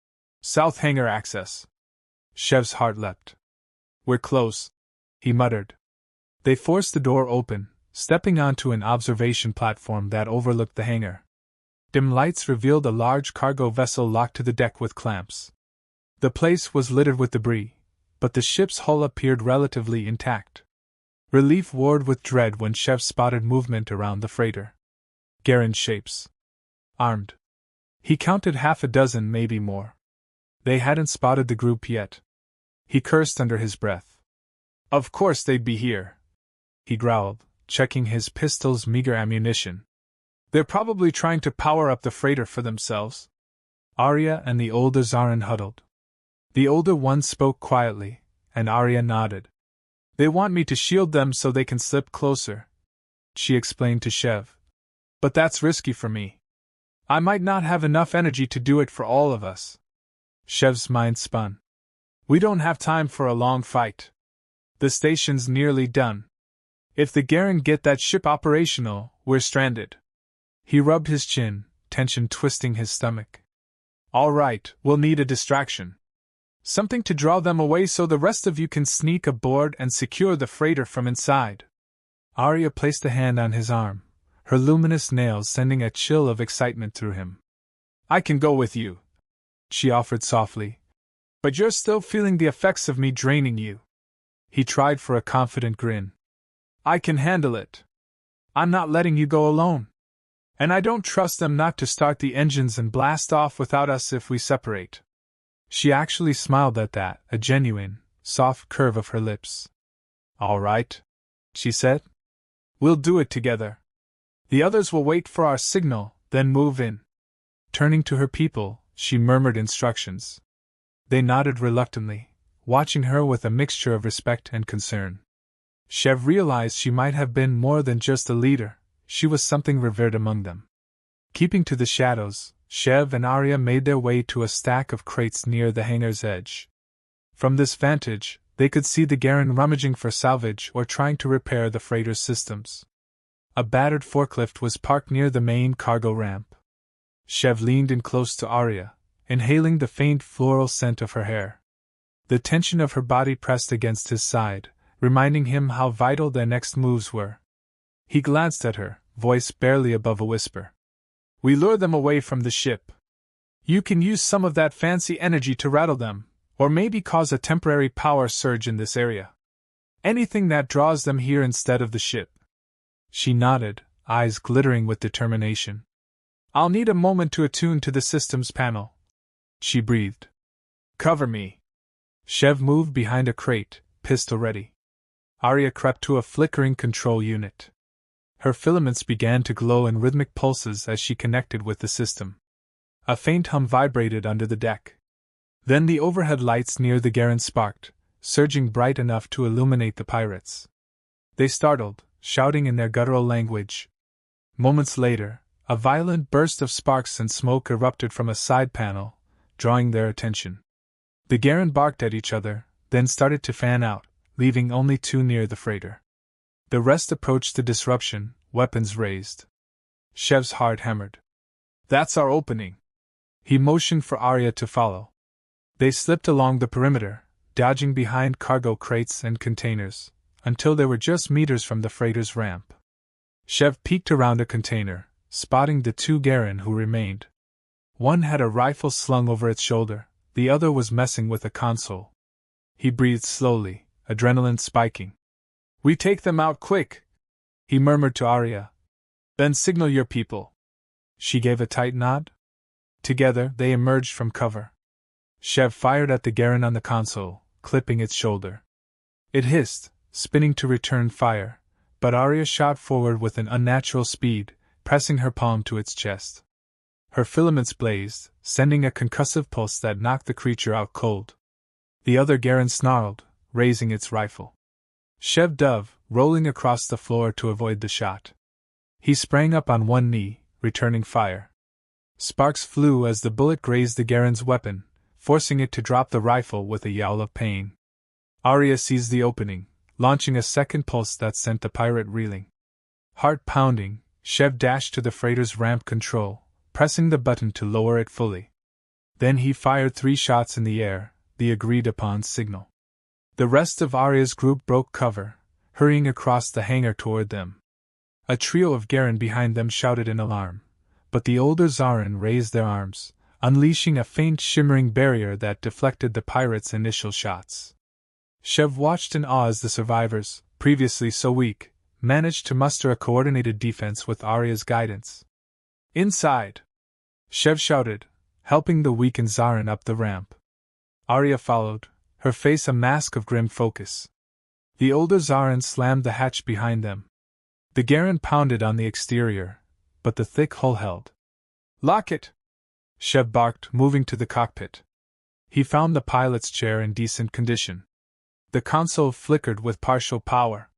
"South Hangar Access." Shev's heart leapt. "We're close," he muttered. They forced the door open, stepping onto an observation platform that overlooked the hangar. Dim lights revealed a large cargo vessel locked to the deck with clamps. The place was littered with debris, but the ship's hull appeared relatively intact. Relief warred with dread when Chev spotted movement around the freighter. Garen shapes. Armed. He counted half a dozen, maybe more. They hadn't spotted the group yet. He cursed under his breath. Of course they'd be here, he growled, checking his pistol's meager ammunition. They're probably trying to power up the freighter for themselves. Arya and the older Zarin huddled. The older one spoke quietly, and Arya nodded. They want me to shield them so they can slip closer, she explained to Chev. But that's risky for me. I might not have enough energy to do it for all of us. Chev's mind spun. We don't have time for a long fight. The station's nearly done. If the Garen get that ship operational, we're stranded. He rubbed his chin, tension twisting his stomach. All right, we'll need a distraction. Something to draw them away so the rest of you can sneak aboard and secure the freighter from inside. Arya placed a hand on his arm, her luminous nails sending a chill of excitement through him. I can go with you, she offered softly. But you're still feeling the effects of me draining you. He tried for a confident grin. I can handle it. I'm not letting you go alone. And I don't trust them not to start the engines and blast off without us if we separate. She actually smiled at that, a genuine, soft curve of her lips. All right, she said. We'll do it together. The others will wait for our signal, then move in. Turning to her people, she murmured instructions. They nodded reluctantly, watching her with a mixture of respect and concern. Chev realized she might have been more than just a leader, she was something revered among them. Keeping to the shadows, Chev and Arya made their way to a stack of crates near the hangar's edge. From this vantage, they could see the Garen rummaging for salvage or trying to repair the freighter's systems. A battered forklift was parked near the main cargo ramp. Chev leaned in close to Arya, inhaling the faint floral scent of her hair. The tension of her body pressed against his side, reminding him how vital their next moves were. He glanced at her, voice barely above a whisper. We lure them away from the ship. You can use some of that fancy energy to rattle them, or maybe cause a temporary power surge in this area. Anything that draws them here instead of the ship. She nodded, eyes glittering with determination. I'll need a moment to attune to the systems panel, she breathed. Cover me. Chev moved behind a crate, pistol ready. Arya crept to a flickering control unit. Her filaments began to glow in rhythmic pulses as she connected with the system. A faint hum vibrated under the deck. Then the overhead lights near the Garen sparked, surging bright enough to illuminate the pirates. They startled, shouting in their guttural language. Moments later, a violent burst of sparks and smoke erupted from a side panel, drawing their attention. The Garen barked at each other, then started to fan out, leaving only two near the freighter. The rest approached the disruption, weapons raised. Chev's heart hammered. That's our opening. He motioned for Arya to follow. They slipped along the perimeter, dodging behind cargo crates and containers, until they were just meters from the freighter's ramp. Chev peeked around a container, spotting the two Garen who remained. One had a rifle slung over its shoulder, the other was messing with a console. He breathed slowly, adrenaline spiking. We take them out quick, he murmured to Arya. Then signal your people. She gave a tight nod. Together, they emerged from cover. Chev fired at the Garen on the console, clipping its shoulder. It hissed, spinning to return fire, but Arya shot forward with an unnatural speed, pressing her palm to its chest. Her filaments blazed, sending a concussive pulse that knocked the creature out cold. The other Garen snarled, raising its rifle. Chev dove, rolling across the floor to avoid the shot. He sprang up on one knee, returning fire. Sparks flew as the bullet grazed the Garen's weapon, forcing it to drop the rifle with a yowl of pain. Arya seized the opening, launching a second pulse that sent the pirate reeling. Heart pounding, Chev dashed to the freighter's ramp control, pressing the button to lower it fully. Then he fired 3 shots in the air, the agreed-upon signal. The rest of Arya's group broke cover, hurrying across the hangar toward them. A trio of Garen behind them shouted in alarm, but the older Zarin raised their arms, unleashing a faint shimmering barrier that deflected the pirates' initial shots. Shev watched in awe as the survivors, previously so weak, managed to muster a coordinated defense with Arya's guidance. "Inside!" Shev shouted, helping the weakened Zarin up the ramp. Arya followed, her face a mask of grim focus. The older Zarin slammed the hatch behind them. The Garen pounded on the exterior, but the thick hull held. "Lock it!" Shev barked, moving to the cockpit. He found the pilot's chair in decent condition. The console flickered with partial power.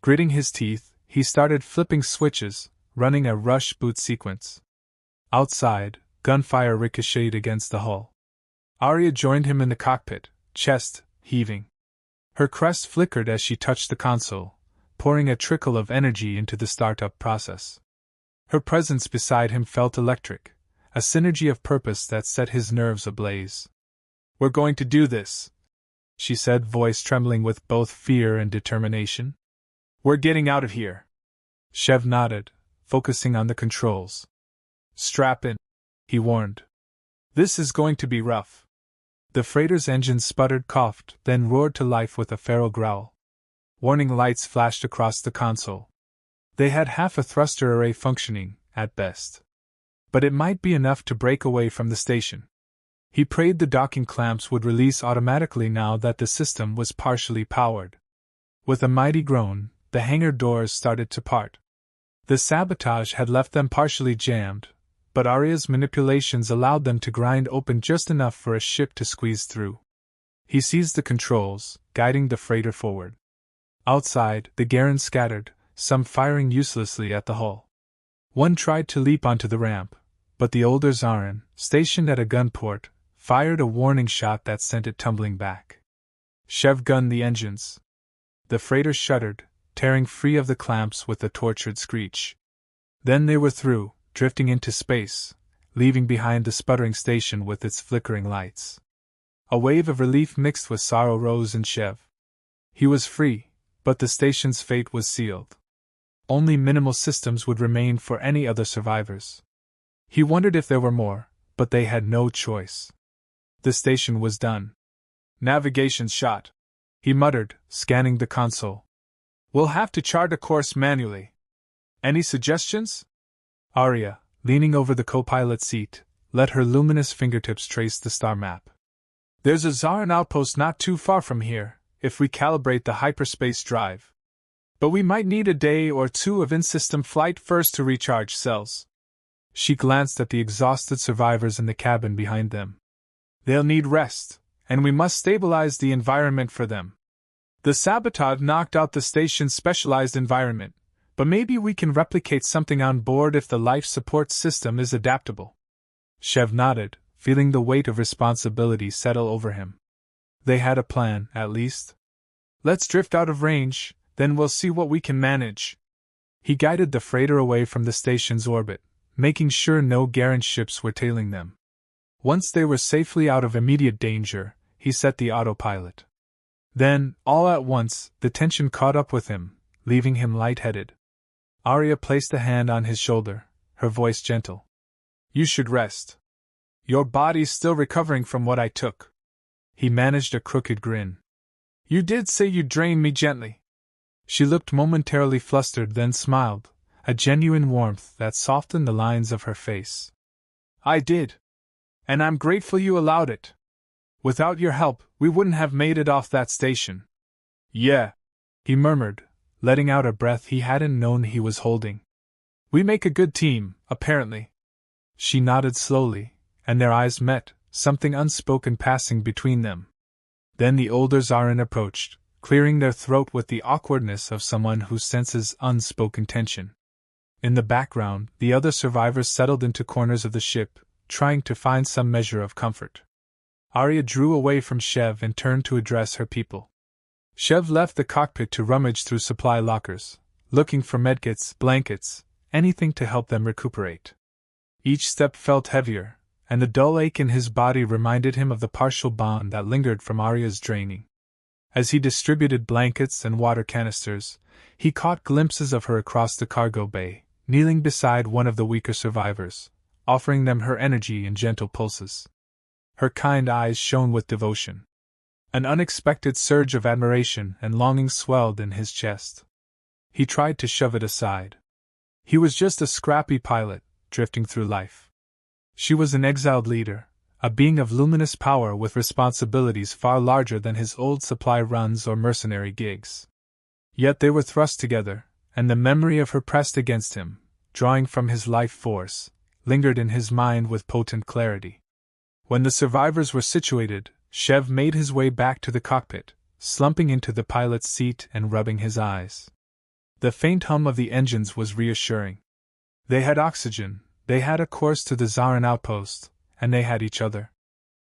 Gritting his teeth, he started flipping switches, running a rush boot sequence. Outside, gunfire ricocheted against the hull. Arya joined him in the cockpit, chest heaving. Her crest flickered as she touched the console, pouring a trickle of energy into the startup process. Her presence beside him felt electric, a synergy of purpose that set his nerves ablaze. "We're going to do this," she said, voice trembling with both fear and determination. "We're getting out of here." Shev nodded, focusing on the controls. "Strap in," he warned. "This is going to be rough." The freighter's engine sputtered, coughed, then roared to life with a feral growl. Warning lights flashed across the console. They had half a thruster array functioning, at best. But it might be enough to break away from the station. He prayed the docking clamps would release automatically now that the system was partially powered. With a mighty groan, the hangar doors started to part. The sabotage had left them partially jammed, but Arya's manipulations allowed them to grind open just enough for a ship to squeeze through. He seized the controls, guiding the freighter forward. Outside, the Garen scattered, some firing uselessly at the hull. One tried to leap onto the ramp, but the older Zarin, stationed at a gun port, fired a warning shot that sent it tumbling back. Shev gunned the engines. The freighter shuddered, tearing free of the clamps with a tortured screech. Then they were through, drifting into space, leaving behind the sputtering station with its flickering lights. A wave of relief mixed with sorrow rose in Shev. He was free, but the station's fate was sealed. Only minimal systems would remain for any other survivors. He wondered if there were more, but they had no choice. The station was done. "Navigation's shot," he muttered, scanning the console. "We'll have to chart a course manually. Any suggestions?" Arya, leaning over the co-pilot seat, let her luminous fingertips trace the star map. "There's a Zarin outpost not too far from here, if we calibrate the hyperspace drive. But we might need a day or two of in-system flight first to recharge cells." She glanced at the exhausted survivors in the cabin behind them. "They'll need rest, and we must stabilize the environment for them. The sabotage knocked out the station's specialized environment, but maybe we can replicate something on board if the life support system is adaptable." Shev nodded, feeling the weight of responsibility settle over him. They had a plan, at least. "Let's drift out of range, then we'll see what we can manage." He guided the freighter away from the station's orbit, making sure no Garen ships were tailing them. Once they were safely out of immediate danger, he set the autopilot. Then, all at once, the tension caught up with him, leaving him lightheaded. Arya placed a hand on his shoulder, her voice gentle. "You should rest. Your body's still recovering from what I took." He managed a crooked grin. "You did say you'd drain me gently." She looked momentarily flustered, then smiled, a genuine warmth that softened the lines of her face. "I did. And I'm grateful you allowed it. Without your help, we wouldn't have made it off that station." "Yeah," he murmured, letting out a breath he hadn't known he was holding. "We make a good team, apparently." She nodded slowly, and their eyes met, something unspoken passing between them. Then the older Zarin approached, clearing their throat with the awkwardness of someone who senses unspoken tension. In the background, the other survivors settled into corners of the ship, trying to find some measure of comfort. Arya drew away from Shev and turned to address her people. Shev left the cockpit to rummage through supply lockers, looking for medkits, blankets, anything to help them recuperate. Each step felt heavier, and the dull ache in his body reminded him of the partial bond that lingered from Arya's draining. As he distributed blankets and water canisters, he caught glimpses of her across the cargo bay, kneeling beside one of the weaker survivors, offering them her energy in gentle pulses. Her kind eyes shone with devotion. An unexpected surge of admiration and longing swelled in his chest. He tried to shove it aside. He was just a scrappy pilot, drifting through life. She was an exiled leader, a being of luminous power with responsibilities far larger than his old supply runs or mercenary gigs. Yet they were thrust together, and the memory of her pressed against him, drawing from his life force, lingered in his mind with potent clarity. When the survivors were situated, Chev made his way back to the cockpit, slumping into the pilot's seat and rubbing his eyes. The faint hum of the engines was reassuring. They had oxygen, they had a course to the Zarin outpost, and they had each other.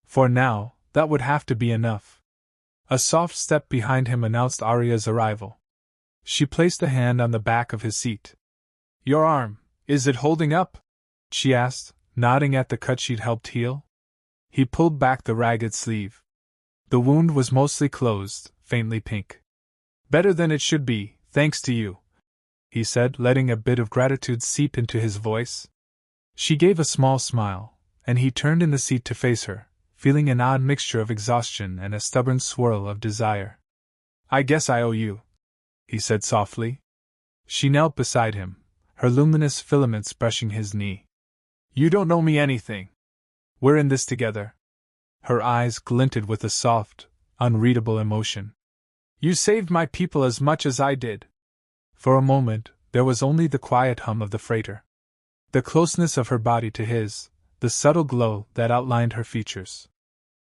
For now, that would have to be enough. A soft step behind him announced Arya's arrival. She placed a hand on the back of his seat. "Your arm, is it holding up?" she asked, nodding at the cut she'd helped heal. He pulled back the ragged sleeve. The wound was mostly closed, faintly pink. "Better than it should be, thanks to you," he said, letting a bit of gratitude seep into his voice. She gave a small smile, and he turned in the seat to face her, feeling an odd mixture of exhaustion and a stubborn swirl of desire. "I guess I owe you," he said softly. She knelt beside him, her luminous filaments brushing his knee. "You don't owe me anything. We're in this together." Her eyes glinted with a soft, unreadable emotion. "You saved my people as much as I did." For a moment, there was only the quiet hum of the freighter. The closeness of her body to his, the subtle glow that outlined her features.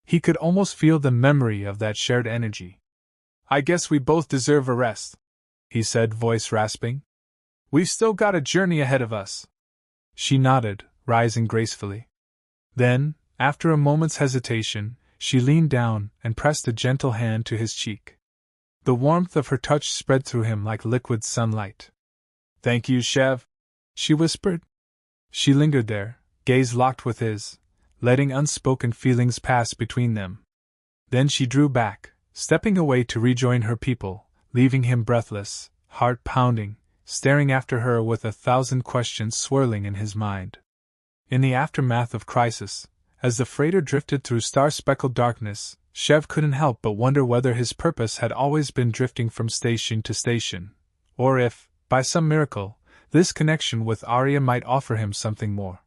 He could almost feel the memory of that shared energy. "I guess we both deserve a rest," he said, voice rasping. "We've still got a journey ahead of us." She nodded, rising gracefully. Then, after a moment's hesitation, she leaned down and pressed a gentle hand to his cheek. The warmth of her touch spread through him like liquid sunlight. "Thank you, Chev," she whispered. She lingered there, gaze locked with his, letting unspoken feelings pass between them. Then she drew back, stepping away to rejoin her people, leaving him breathless, heart pounding, staring after her with 1,000 questions swirling in his mind. In the aftermath of crisis, as the freighter drifted through star-speckled darkness, Chev couldn't help but wonder whether his purpose had always been drifting from station to station, or if, by some miracle, this connection with Arya might offer him something more.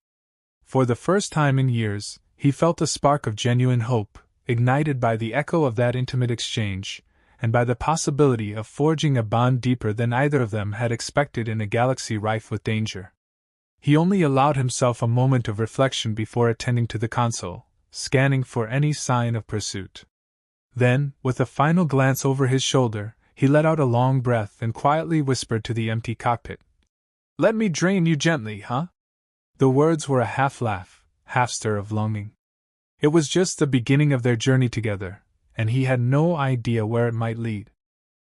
For the first time in years, he felt a spark of genuine hope, ignited by the echo of that intimate exchange, and by the possibility of forging a bond deeper than either of them had expected in a galaxy rife with danger. He only allowed himself a moment of reflection before attending to the console, scanning for any sign of pursuit. Then, with a final glance over his shoulder, he let out a long breath and quietly whispered to the empty cockpit. "Let me drain you gently, huh?" The words were a half-laugh, half-stir of longing. It was just the beginning of their journey together, and he had no idea where it might lead.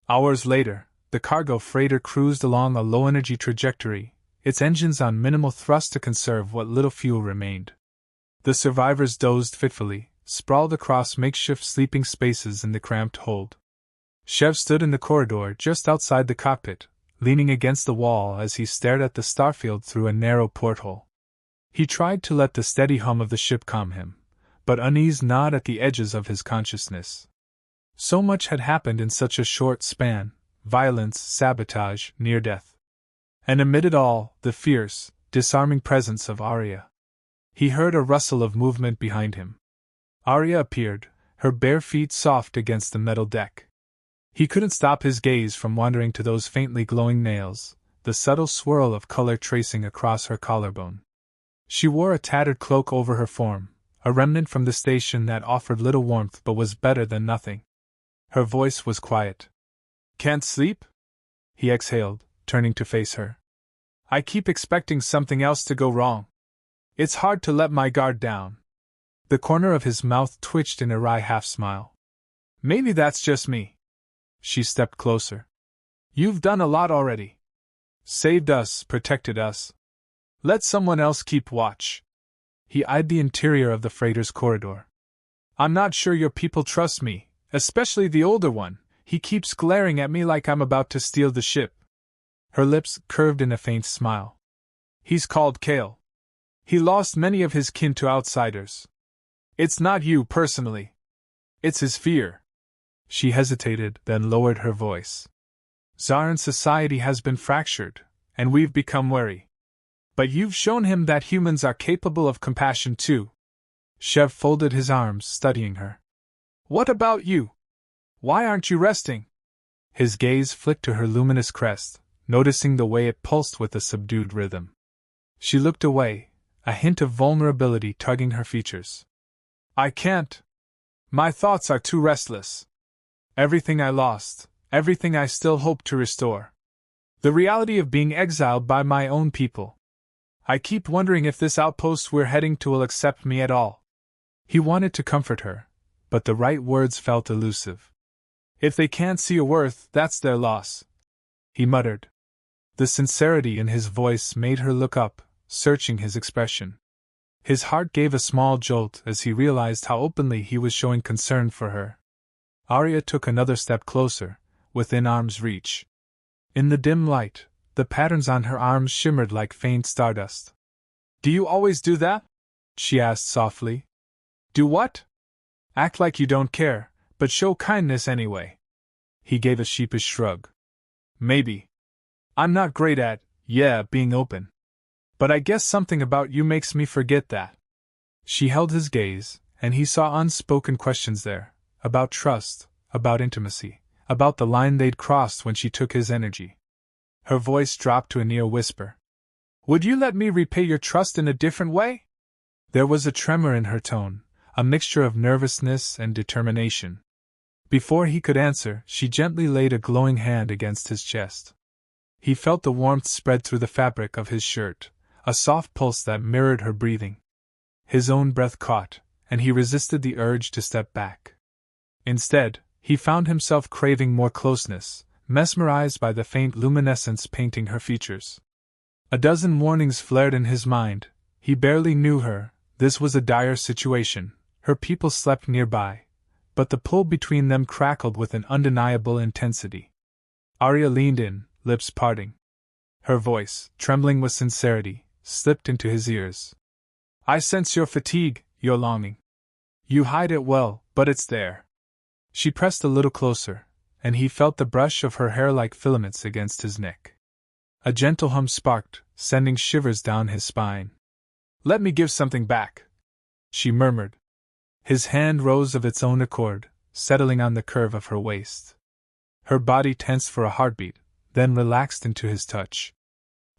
Hours later, the cargo freighter cruised along a low-energy trajectory, its engines on minimal thrust to conserve what little fuel remained. The survivors dozed fitfully, sprawled across makeshift sleeping spaces in the cramped hold. Chev stood in the corridor just outside the cockpit, leaning against the wall as he stared at the starfield through a narrow porthole. He tried to let the steady hum of the ship calm him, but unease gnawed at the edges of his consciousness. So much had happened in such a short span: violence, sabotage, near death. And amid it all, the fierce, disarming presence of Arya. He heard a rustle of movement behind him. Arya appeared, her bare feet soft against the metal deck. He couldn't stop his gaze from wandering to those faintly glowing nails, the subtle swirl of color tracing across her collarbone. She wore a tattered cloak over her form, a remnant from the station that offered little warmth but was better than nothing. Her voice was quiet. "Can't sleep?" he exhaled, turning to face her. "I keep expecting something else to go wrong. It's hard to let my guard down." The corner of his mouth twitched in a wry half-smile. "Maybe that's just me." She stepped closer. "You've done a lot already. Saved us, protected us. Let someone else keep watch." He eyed the interior of the freighter's corridor. "I'm not sure your people trust me, especially the older one. He keeps glaring at me like I'm about to steal the ship." Her lips curved in a faint smile. He's called Kale. He lost many of his kin to outsiders. It's not you personally. It's his fear. She hesitated, then lowered her voice. Zarin society has been fractured, and we've become wary. But you've shown him that humans are capable of compassion too. Shev folded his arms, studying her. What about you? Why aren't you resting? His gaze flicked to her luminous crest, noticing the way it pulsed with a subdued rhythm. She looked away, a hint of vulnerability tugging her features. I can't. My thoughts are too restless. Everything I lost, everything I still hope to restore. The reality of being exiled by my own people. I keep wondering if this outpost we're heading to will accept me at all. He wanted to comfort her, but the right words felt elusive. If they can't see your worth, that's their loss, he muttered. The sincerity in his voice made her look up, searching his expression. His heart gave a small jolt as he realized how openly he was showing concern for her. Arya took another step closer, within arm's reach. In the dim light, the patterns on her arms shimmered like faint stardust. Do you always do that? She asked softly. Do what? Act like you don't care, but show kindness anyway. He gave a sheepish shrug. Maybe. I'm not great at, being open. But I guess something about you makes me forget that. She held his gaze, and he saw unspoken questions there, about trust, about intimacy, about the line they'd crossed when she took his energy. Her voice dropped to a near whisper. Would you let me repay your trust in a different way? There was a tremor in her tone, a mixture of nervousness and determination. Before he could answer, she gently laid a glowing hand against his chest. He felt the warmth spread through the fabric of his shirt, a soft pulse that mirrored her breathing. His own breath caught, and he resisted the urge to step back. Instead, he found himself craving more closeness, mesmerized by the faint luminescence painting her features. A dozen warnings flared in his mind. He barely knew her. This was a dire situation. Her people slept nearby, but the pull between them crackled with an undeniable intensity. Arya leaned in, lips parting. Her voice, trembling with sincerity, slipped into his ears. I sense your fatigue, your longing. You hide it well, but it's there. She pressed a little closer, and he felt the brush of her hair like filaments against his neck. A gentle hum sparked, sending shivers down his spine. Let me give something back, she murmured. His hand rose of its own accord, settling on the curve of her waist. Her body tensed for a heartbeat, then relaxed into his touch.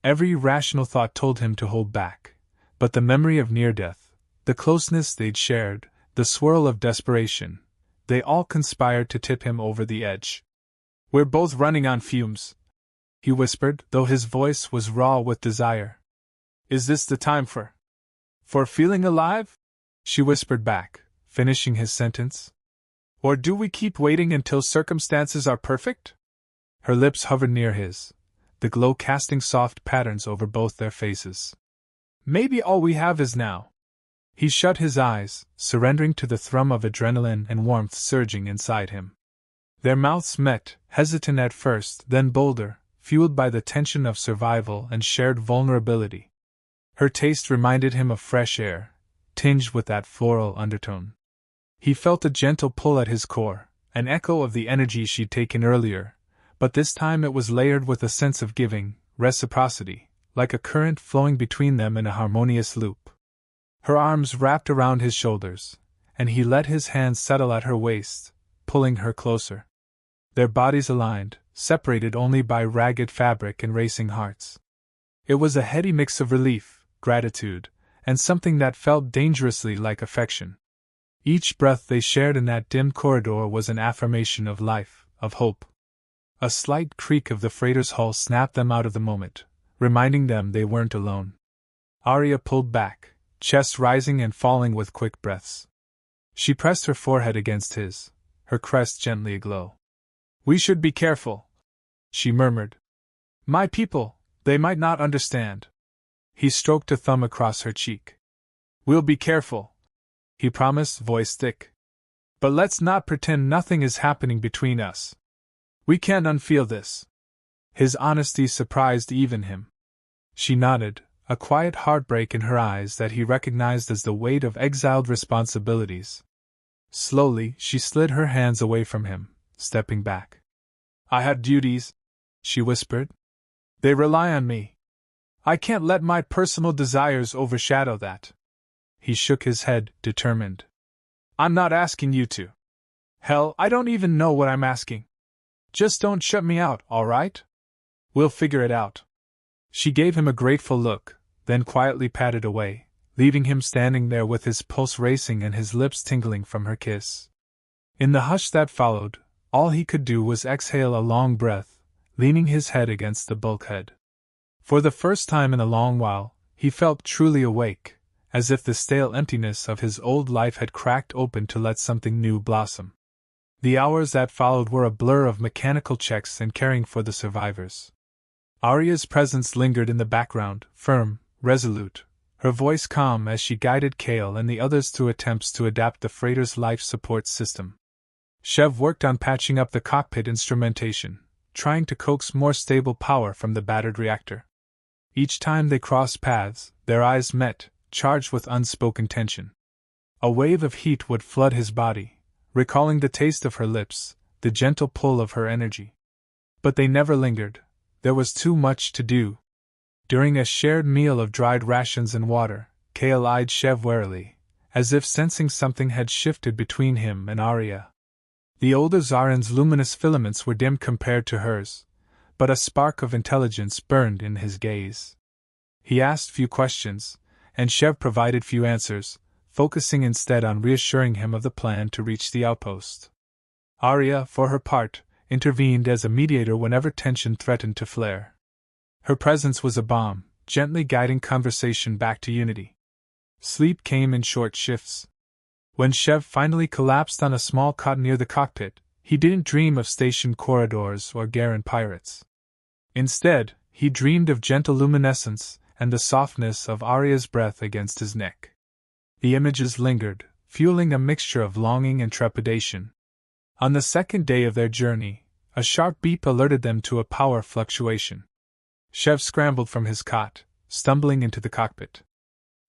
Every rational thought told him to hold back, but the memory of near death, the closeness they'd shared, the swirl of desperation, they all conspired to tip him over the edge. We're both running on fumes, he whispered, though his voice was raw with desire. Is this the time for feeling alive? She whispered back, finishing his sentence. Or do we keep waiting until circumstances are perfect? Her lips hovered near his, the glow casting soft patterns over both their faces. Maybe all we have is now. He shut his eyes, surrendering to the thrum of adrenaline and warmth surging inside him. Their mouths met, hesitant at first, then bolder, fueled by the tension of survival and shared vulnerability. Her taste reminded him of fresh air, tinged with that floral undertone. He felt a gentle pull at his core, an echo of the energy she'd taken earlier, but this time it was layered with a sense of giving, reciprocity, like a current flowing between them in a harmonious loop. Her arms wrapped around his shoulders, and he let his hands settle at her waist, pulling her closer. Their bodies aligned, separated only by ragged fabric and racing hearts. It was a heady mix of relief, gratitude, and something that felt dangerously like affection. Each breath they shared in that dim corridor was an affirmation of life, of hope. A slight creak of the freighter's hull snapped them out of the moment, reminding them they weren't alone. Arya pulled back, chest rising and falling with quick breaths. She pressed her forehead against his, her crest gently aglow. We should be careful, she murmured. My people, they might not understand. He stroked a thumb across her cheek. We'll be careful, he promised, voice thick. But let's not pretend nothing is happening between us. We can't unfeel this. His honesty surprised even him. She nodded, a quiet heartbreak in her eyes that he recognized as the weight of exiled responsibilities. Slowly, she slid her hands away from him, stepping back. "I have duties," she whispered. "They rely on me. I can't let my personal desires overshadow that." He shook his head, determined. "I'm not asking you to. Hell, I don't even know what I'm asking. Just don't shut me out, all right? We'll figure it out." She gave him a grateful look, then quietly padded away, leaving him standing there with his pulse racing and his lips tingling from her kiss. In the hush that followed, all he could do was exhale a long breath, leaning his head against the bulkhead. For the first time in a long while, he felt truly awake, as if the stale emptiness of his old life had cracked open to let something new blossom. The hours that followed were a blur of mechanical checks and caring for the survivors. Arya's presence lingered in the background, firm, resolute, her voice calm as she guided Kale and the others through attempts to adapt the freighter's life support system. Chev worked on patching up the cockpit instrumentation, trying to coax more stable power from the battered reactor. Each time they crossed paths, their eyes met, charged with unspoken tension. A wave of heat would flood his body, recalling the taste of her lips, the gentle pull of her energy. But they never lingered. There was too much to do. During a shared meal of dried rations and water, Kale eyed Chev warily, as if sensing something had shifted between him and Arya. The older Zarin's luminous filaments were dim compared to hers, but a spark of intelligence burned in his gaze. He asked few questions, and Chev provided few answers, focusing instead on reassuring him of the plan to reach the outpost. Arya, for her part, intervened as a mediator whenever tension threatened to flare. Her presence was a balm, gently guiding conversation back to unity. Sleep came in short shifts. When Chev finally collapsed on a small cot near the cockpit, he didn't dream of station corridors or Garen pirates. Instead, he dreamed of gentle luminescence and the softness of Arya's breath against his neck. The images lingered, fueling a mixture of longing and trepidation. On the second day of their journey, a sharp beep alerted them to a power fluctuation. Chev scrambled from his cot, stumbling into the cockpit.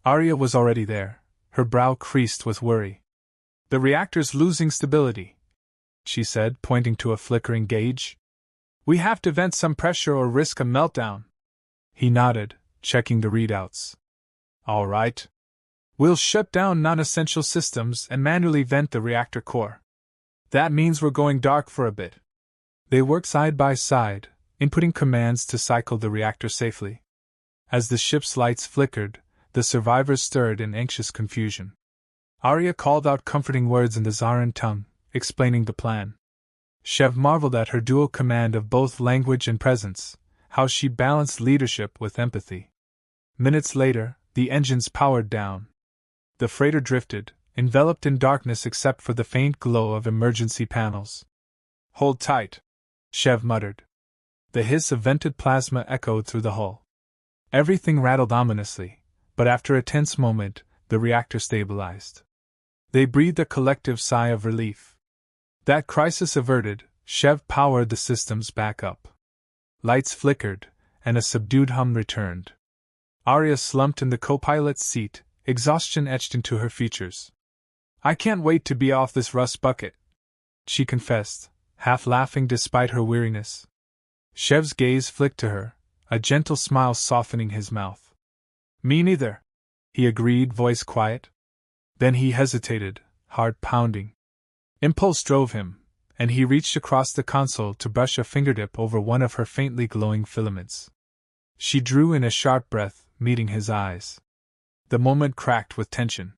Arya was already there, her brow creased with worry. "The reactor's losing stability," she said, pointing to a flickering gauge. "We have to vent some pressure or risk a meltdown." He nodded, checking the readouts. "All right. We'll shut down non-essential systems and manually vent the reactor core. That means we're going dark for a bit." They worked side by side, inputting commands to cycle the reactor safely. As the ship's lights flickered, the survivors stirred in anxious confusion. Arya called out comforting words in the Zarin tongue, explaining the plan. Chev marveled at her dual command of both language and presence, how she balanced leadership with empathy. Minutes later, the engines powered down. The freighter drifted, enveloped in darkness except for the faint glow of emergency panels. "Hold tight," Chev muttered. The hiss of vented plasma echoed through the hull. Everything rattled ominously, but after a tense moment, the reactor stabilized. They breathed a collective sigh of relief. That crisis averted, Chev powered the systems back up. Lights flickered, and a subdued hum returned. Arya slumped in the co-pilot's seat, exhaustion etched into her features. "I can't wait to be off this rust bucket," she confessed, half laughing despite her weariness. Chev's gaze flicked to her, a gentle smile softening his mouth. "Me neither," he agreed, voice quiet. Then he hesitated, heart pounding. Impulse drove him, and he reached across the console to brush a fingertip over one of her faintly glowing filaments. She drew in a sharp breath, meeting his eyes. The moment cracked with tension.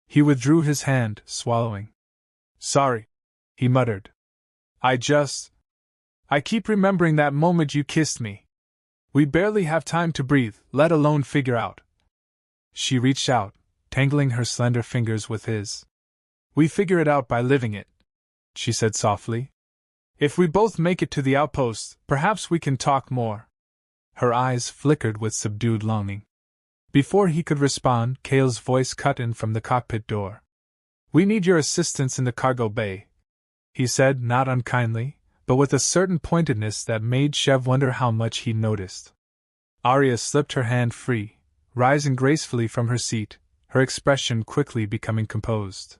He withdrew his hand, swallowing. "Sorry," he muttered. I keep remembering that moment you kissed me. We barely have time to breathe, let alone figure out." She reached out, tangling her slender fingers with his. "We figure it out by living it," she said softly. "If we both make it to the outpost, perhaps we can talk more." Her eyes flickered with subdued longing. Before he could respond, Kale's voice cut in from the cockpit door. "We need your assistance in the cargo bay," he said, not unkindly, but with a certain pointedness that made Chev wonder how much he noticed. Arya slipped her hand free, rising gracefully from her seat, her expression quickly becoming composed.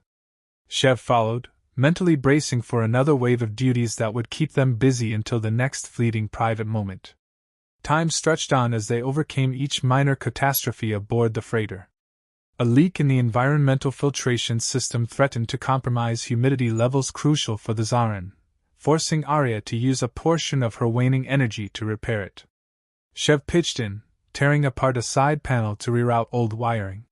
Shev followed, mentally bracing for another wave of duties that would keep them busy until the next fleeting private moment. Time stretched on as they overcame each minor catastrophe aboard the freighter. A leak in the environmental filtration system threatened to compromise humidity levels crucial for the Zarin, forcing Arya to use a portion of her waning energy to repair it. Shev pitched in, tearing apart a side panel to reroute old wiring.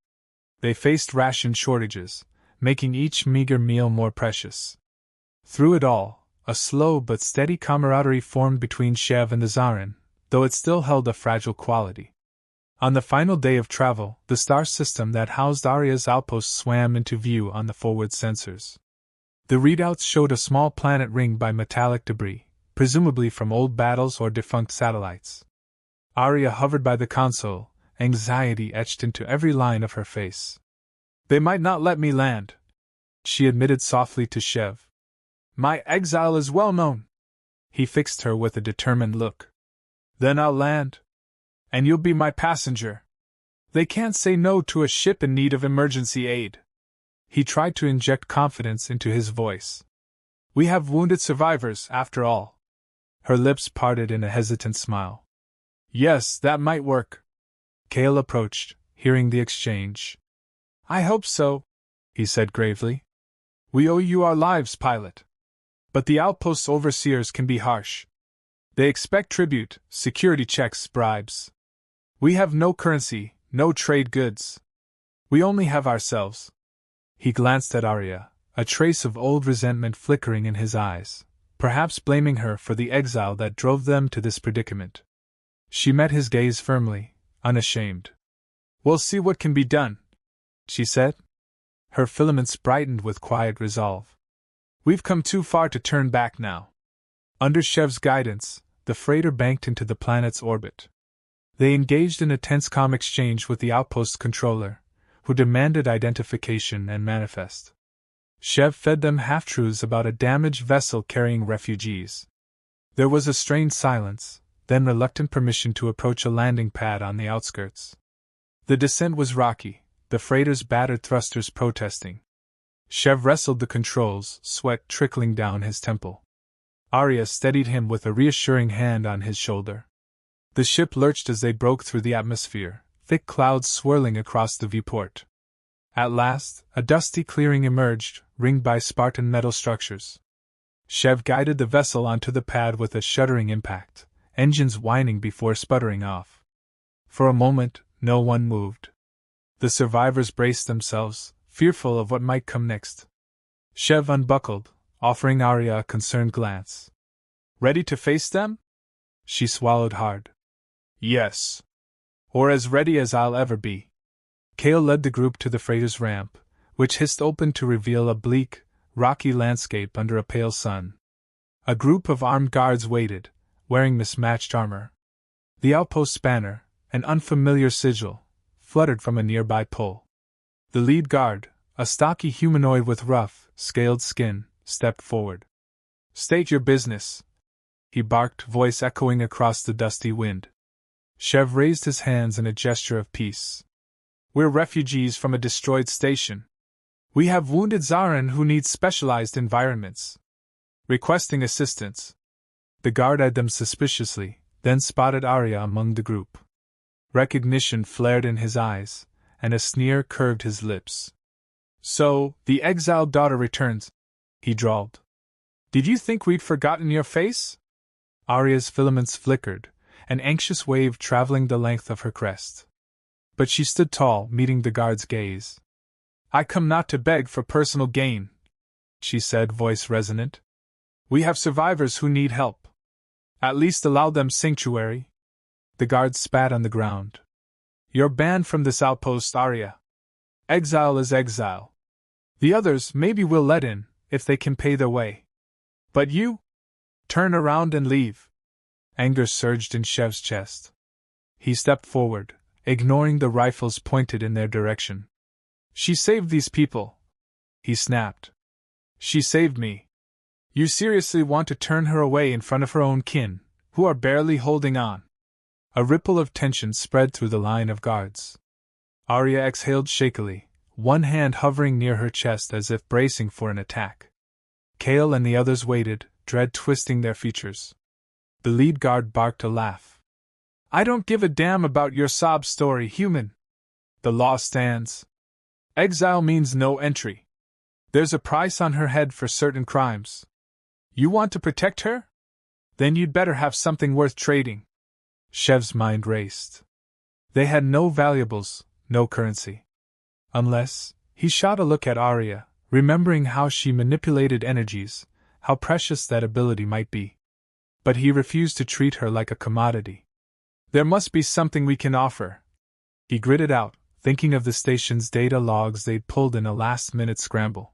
They faced ration shortages, making each meager meal more precious. Through it all, a slow but steady camaraderie formed between Shev and the Zarin, though it still held a fragile quality. On the final day of travel, the star system that housed Arya's outpost swam into view on the forward sensors. The readouts showed a small planet ringed by metallic debris, presumably from old battles or defunct satellites. Arya hovered by the console, anxiety etched into every line of her face. "They might not let me land," she admitted softly to Shev. "My exile is well known." He fixed her with a determined look. "Then I'll land. And you'll be my passenger. They can't say no to a ship in need of emergency aid." He tried to inject confidence into his voice. "We have wounded survivors, after all." Her lips parted in a hesitant smile. "Yes, that might work." Kale approached, hearing the exchange. "I hope so," he said gravely. "We owe you our lives, pilot. But the outpost's overseers can be harsh. They expect tribute, security checks, bribes. We have no currency, no trade goods. We only have ourselves." He glanced at Arya, a trace of old resentment flickering in his eyes, perhaps blaming her for the exile that drove them to this predicament. She met his gaze firmly, unashamed. "We'll see what can be done," she said. Her filaments brightened with quiet resolve. "We've come too far to turn back now." Under Shev's guidance, the freighter banked into the planet's orbit. They engaged in a tense comm exchange with the outpost controller, who demanded identification and manifest. Shev fed them half-truths about a damaged vessel carrying refugees. There was a strained silence, then reluctant permission to approach a landing pad on the outskirts. The descent was rocky, the freighter's battered thrusters protesting. Shev wrestled the controls, sweat trickling down his temple. Arya steadied him with a reassuring hand on his shoulder. The ship lurched as they broke through the atmosphere, thick clouds swirling across the viewport. At last, a dusty clearing emerged, ringed by Spartan metal structures. Shev guided the vessel onto the pad with a shuddering impact, engines whining before sputtering off. For a moment, no one moved. The survivors braced themselves, fearful of what might come next. Shev unbuckled, offering Arya a concerned glance. "Ready to face them?" She swallowed hard. "Yes. Or as ready as I'll ever be." Kale led the group to the freighter's ramp, which hissed open to reveal a bleak, rocky landscape under a pale sun. A group of armed guards waited, wearing mismatched armor. The outpost's banner, an unfamiliar sigil, fluttered from a nearby pole. The lead guard, a stocky humanoid with rough, scaled skin, stepped forward. "State your business," he barked, voice echoing across the dusty wind. Shev raised his hands in a gesture of peace. "We're refugees from a destroyed station. We have wounded Zarin who need specialized environments. Requesting assistance." The guard eyed them suspiciously, then spotted Arya among the group. Recognition flared in his eyes, and a sneer curved his lips. "So, the exiled daughter returns," he drawled. "Did you think we'd forgotten your face?" Arya's filaments flickered, an anxious wave traveling the length of her crest. But she stood tall, meeting the guard's gaze. "I come not to beg for personal gain," she said, voice resonant. "We have survivors who need help. At least allow them sanctuary." The guard spat on the ground. "You're banned from this outpost, Arya. Exile is exile. The others maybe we'll let in, if they can pay their way. But you? Turn around and leave." Anger surged in Shev's chest. He stepped forward, ignoring the rifles pointed in their direction. "She saved these people," he snapped. "She saved me. You seriously want to turn her away in front of her own kin, who are barely holding on?" A ripple of tension spread through the line of guards. Arya exhaled shakily, one hand hovering near her chest as if bracing for an attack. Kale and the others waited, dread twisting their features. The lead guard barked a laugh. I don't give a damn about your sob story, human. The law stands. Exile means no entry. There's a price on her head for certain crimes. You want to protect her? Then you'd better have something worth trading. Shev's mind raced. They had no valuables, no currency. Unless, he shot a look at Arya, remembering how she manipulated energies, how precious that ability might be. But he refused to treat her like a commodity. There must be something we can offer. He gritted out, thinking of the station's data logs they'd pulled in a last-minute scramble.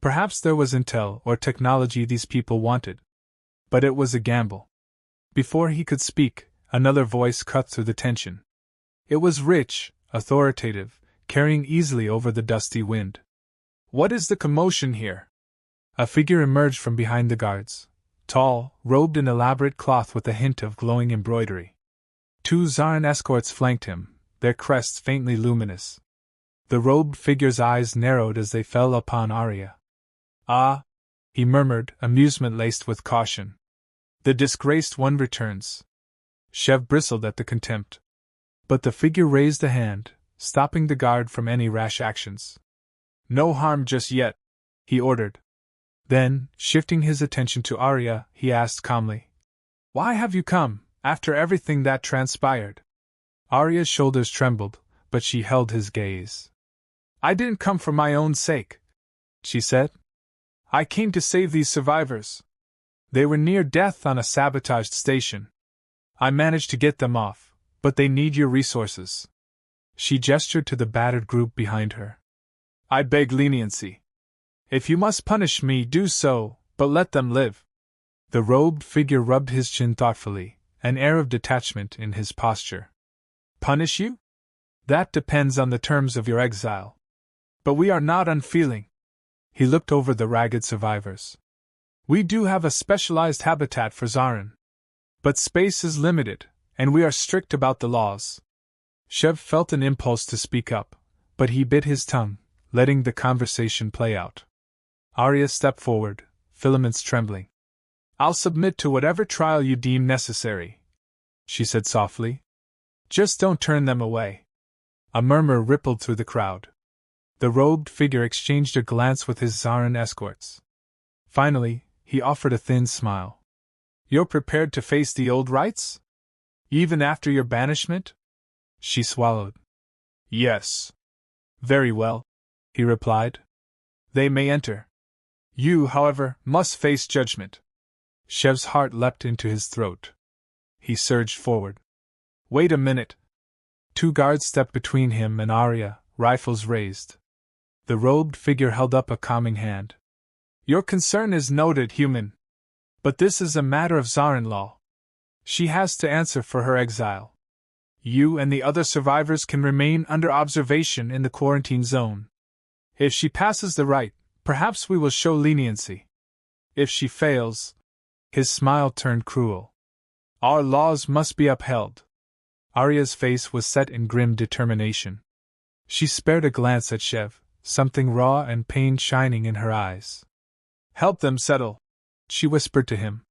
Perhaps there was intel or technology these people wanted. But it was a gamble. Before he could speak, another voice cut through the tension. It was rich, authoritative, carrying easily over the dusty wind. What is the commotion here? A figure emerged from behind the guards, tall, robed in elaborate cloth with a hint of glowing embroidery. 2 Zarin escorts flanked him, their crests faintly luminous. The robed figure's eyes narrowed as they fell upon Arya. Ah, he murmured, amusement laced with caution. The disgraced one returns. Shev bristled at the contempt. But the figure raised a hand, stopping the guard from any rash actions. No harm just yet, he ordered. Then, shifting his attention to Arya, he asked calmly, Why have you come, after everything that transpired? Arya's shoulders trembled, but she held his gaze. I didn't come for my own sake, she said. I came to save these survivors. They were near death on a sabotaged station. I managed to get them off, but they need your resources. She gestured to the battered group behind her. I beg leniency. If you must punish me, do so, but let them live. The robed figure rubbed his chin thoughtfully, an air of detachment in his posture. Punish you? That depends on the terms of your exile. But we are not unfeeling. He looked over the ragged survivors. We do have a specialized habitat for Zarin. But space is limited, and we are strict about the laws. Shev felt an impulse to speak up, but he bit his tongue, letting the conversation play out. Arya stepped forward, filaments trembling. I'll submit to whatever trial you deem necessary, she said softly. Just don't turn them away. A murmur rippled through the crowd. The robed figure exchanged a glance with his Zarin escorts. Finally, he offered a thin smile. You're prepared to face the old rites? Even after your banishment? She swallowed. Yes. Very well, he replied. They may enter. You, however, must face judgment. Shev's heart leapt into his throat. He surged forward. Wait a minute. 2 guards stepped between him and Arya, rifles raised. The robed figure held up a calming hand. Your concern is noted, human. But this is a matter of Zarin law. She has to answer for her exile. You and the other survivors can remain under observation in the quarantine zone. If she passes the rite, perhaps we will show leniency. If she fails... His smile turned cruel. Our laws must be upheld. Arya's face was set in grim determination. She spared a glance at Shev, something raw and pain shining in her eyes. Help them settle, she whispered to him.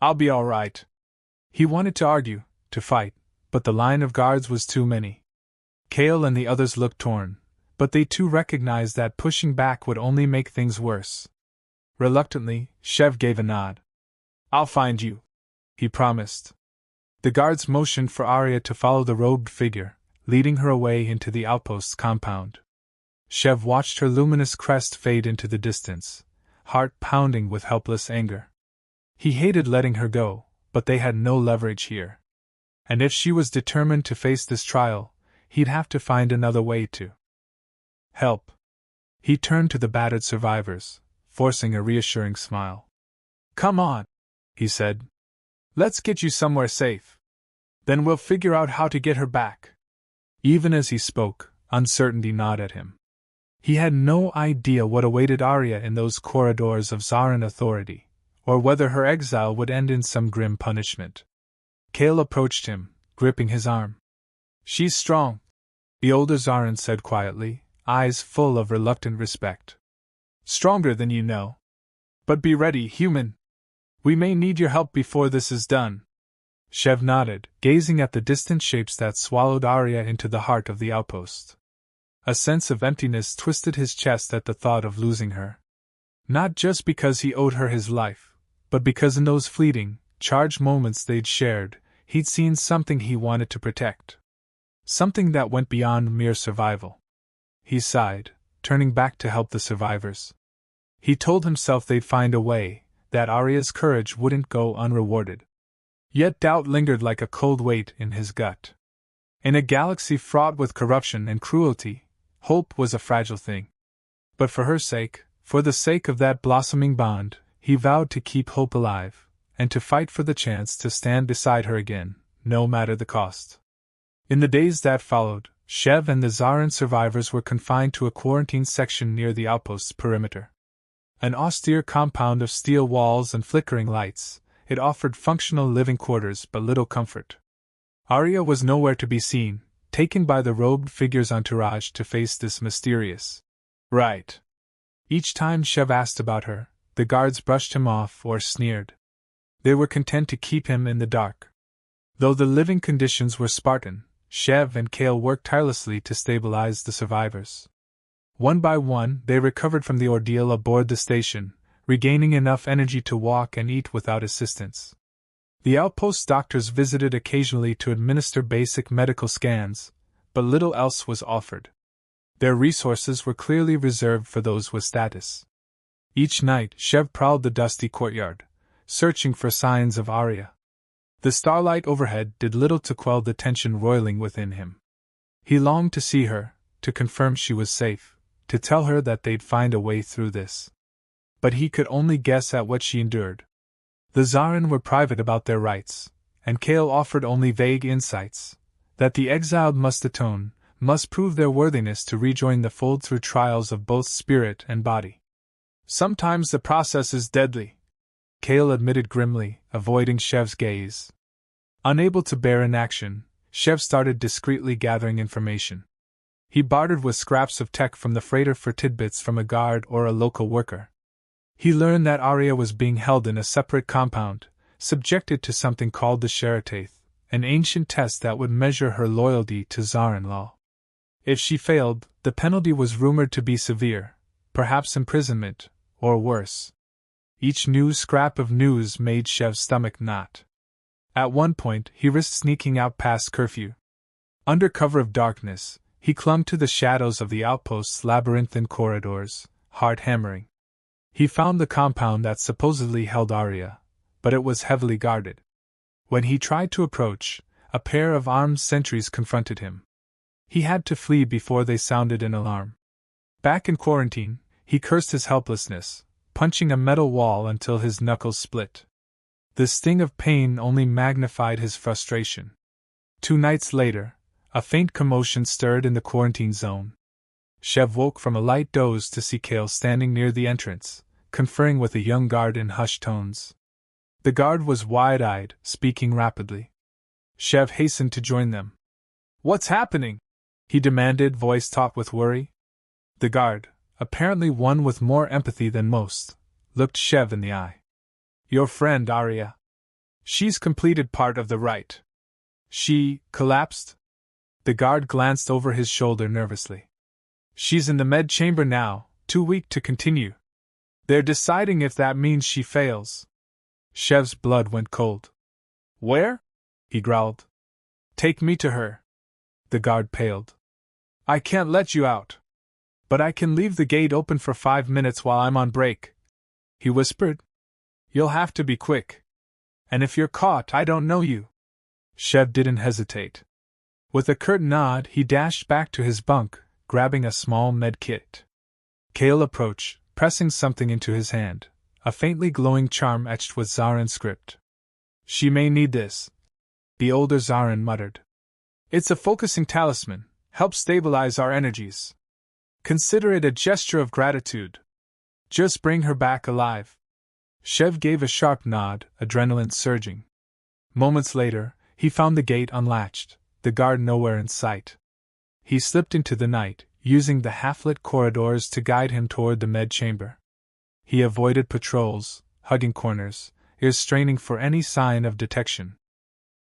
I'll be all right. He wanted to argue, to fight, but the line of guards was too many. Kale and the others looked torn, but they too recognized that pushing back would only make things worse. Reluctantly, Shev gave a nod. I'll find you, he promised. The guards motioned for Arya to follow the robed figure, leading her away into the outpost's compound. Shev watched her luminous crest fade into the distance, heart pounding with helpless anger. He hated letting her go, but they had no leverage here. And if she was determined to face this trial, he'd have to find another way to help. He turned to the battered survivors, forcing a reassuring smile. Come on, he said. Let's get you somewhere safe. Then we'll figure out how to get her back. Even as he spoke, uncertainty gnawed at him. He had no idea what awaited Arya in those corridors of Zarin authority, or whether her exile would end in some grim punishment. Kale approached him, gripping his arm. She's strong, the older Zarin said quietly, eyes full of reluctant respect. Stronger than you know. But be ready, human. We may need your help before this is done. Shev nodded, gazing at the distant shapes that swallowed Arya into the heart of the outpost. A sense of emptiness twisted his chest at the thought of losing her. Not just because he owed her his life, but because in those fleeting, charged moments they'd shared, he'd seen something he wanted to protect. Something that went beyond mere survival. He sighed, turning back to help the survivors. He told himself they'd find a way, that Arya's courage wouldn't go unrewarded. Yet doubt lingered like a cold weight in his gut. In a galaxy fraught with corruption and cruelty, hope was a fragile thing. But for her sake, for the sake of that blossoming bond, he vowed to keep hope alive, and to fight for the chance to stand beside her again, no matter the cost. In the days that followed, Shev and the Zarin survivors were confined to a quarantine section near the outpost's perimeter. An austere compound of steel walls and flickering lights, it offered functional living quarters but little comfort. Arya was nowhere to be seen, taken by the robed figure's entourage to face this mysterious right. Each time Shev asked about her, the guards brushed him off or sneered. They were content to keep him in the dark. Though the living conditions were Spartan, Shev and Kale worked tirelessly to stabilize the survivors. One by one, they recovered from the ordeal aboard the station, regaining enough energy to walk and eat without assistance. The outpost doctors visited occasionally to administer basic medical scans, but little else was offered. Their resources were clearly reserved for those with status. Each night, Shev prowled the dusty courtyard, searching for signs of Arya. The starlight overhead did little to quell the tension roiling within him. He longed to see her, to confirm she was safe, to tell her that they'd find a way through this. But he could only guess at what she endured. The Zarin were private about their rights, and Kale offered only vague insights, that the exiled must atone, must prove their worthiness to rejoin the fold through trials of both spirit and body. Sometimes the process is deadly, Kale admitted grimly, avoiding Shev's gaze. Unable to bear inaction, Shev started discreetly gathering information. He bartered with scraps of tech from the freighter for tidbits from a guard or a local worker. He learned that Arya was being held in a separate compound, subjected to something called the Shereteth, an ancient test that would measure her loyalty to Zarin law. If she failed, the penalty was rumored to be severe, perhaps imprisonment, or worse. Each new scrap of news made Shev's stomach knot. At one point, he risked sneaking out past curfew. Under cover of darkness, he clung to the shadows of the outpost's labyrinthine corridors, heart hammering. He found the compound that supposedly held Arya, but it was heavily guarded. When he tried to approach, a pair of armed sentries confronted him. He had to flee before they sounded an alarm. Back in quarantine, he cursed his helplessness, punching a metal wall until his knuckles split. The sting of pain only magnified his frustration. 2 nights later, a faint commotion stirred in the quarantine zone. Shev woke from a light doze to see Kale standing near the entrance, conferring with a young guard in hushed tones. The guard was wide-eyed, speaking rapidly. Shev hastened to join them. "What's happening?" he demanded, voice taut with worry. The guard, apparently one with more empathy than most, looked Shev in the eye. "Your friend Arya. She's completed part of the rite." "She collapsed?" The guard glanced over his shoulder nervously. "She's in the med chamber now, too weak to continue. They're deciding if that means she fails." Shev's blood went cold. "Where?" he growled. "Take me to her." The guard paled. "I can't let you out. But I can leave the gate open for 5 minutes while I'm on break," he whispered. "You'll have to be quick. And if you're caught, I don't know you." Shev didn't hesitate. With a curt nod, he dashed back to his bunk, grabbing a small med kit. Kale approached, pressing something into his hand, a faintly glowing charm etched with Zarin script. "She may need this," the older Zarin muttered. "It's a focusing talisman, helps stabilize our energies. Consider it a gesture of gratitude. Just bring her back alive." Shev gave a sharp nod, adrenaline surging. Moments later, he found the gate unlatched, the guard nowhere in sight. He slipped into the night, using the half-lit corridors to guide him toward the med chamber. He avoided patrols, hugging corners, ears straining for any sign of detection.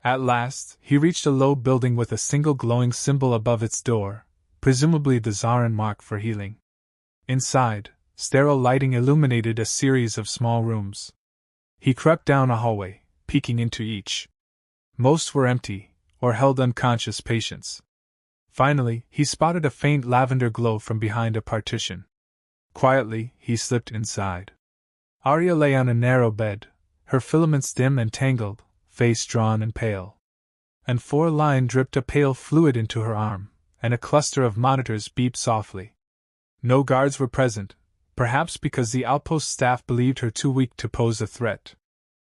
At last, he reached a low building with a single glowing symbol above its door, presumably the Zarin mark for healing. Inside, sterile lighting illuminated a series of small rooms. He crept down a hallway, peeking into each. Most were empty, or held unconscious patients. Finally, he spotted a faint lavender glow from behind a partition. Quietly, he slipped inside. Arya lay on a narrow bed, her filaments dim and tangled, face drawn and pale. And 4-line dripped a pale fluid into her arm, and a cluster of monitors beeped softly. No guards were present, perhaps because the outpost staff believed her too weak to pose a threat.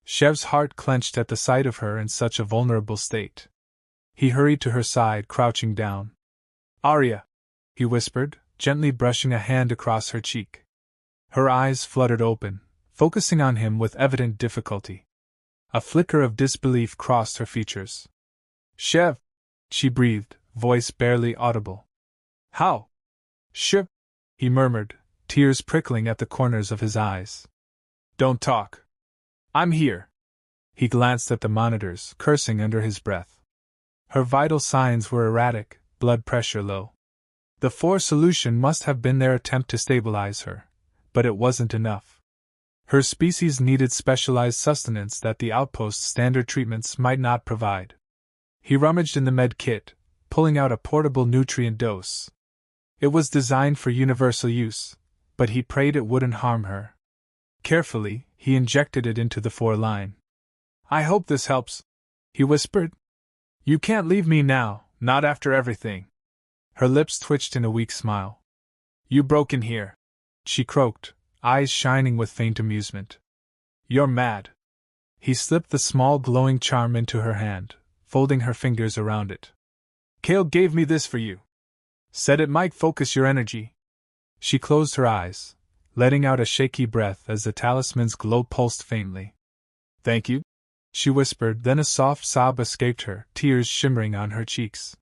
Shev's heart clenched at the sight of her in such a vulnerable state. He hurried to her side, crouching down. "Arya," he whispered, gently brushing a hand across her cheek. Her eyes fluttered open, focusing on him with evident difficulty. A flicker of disbelief crossed her features. "Shev," she breathed, voice barely audible. "How?" "Shev," he murmured, tears prickling at the corners of his eyes. "Don't talk. I'm here." He glanced at the monitors, cursing under his breath. Her vital signs were erratic, blood pressure low. The 4 solution must have been their attempt to stabilize her, but it wasn't enough. Her species needed specialized sustenance that the outpost's standard treatments might not provide. He rummaged in the med kit, pulling out a portable nutrient dose. It was designed for universal use, but he prayed it wouldn't harm her. Carefully, he injected it into the 4-line. "I hope this helps," he whispered. "You can't leave me now, not after everything." Her lips twitched in a weak smile. "You broke in here," she croaked, eyes shining with faint amusement. "You're mad." He slipped the small glowing charm into her hand, folding her fingers around it. "Kale gave me this for you. Said it might focus your energy." She closed her eyes, letting out a shaky breath as the talisman's glow pulsed faintly. "Thank you," she whispered, then a soft sob escaped her, tears shimmering on her cheeks.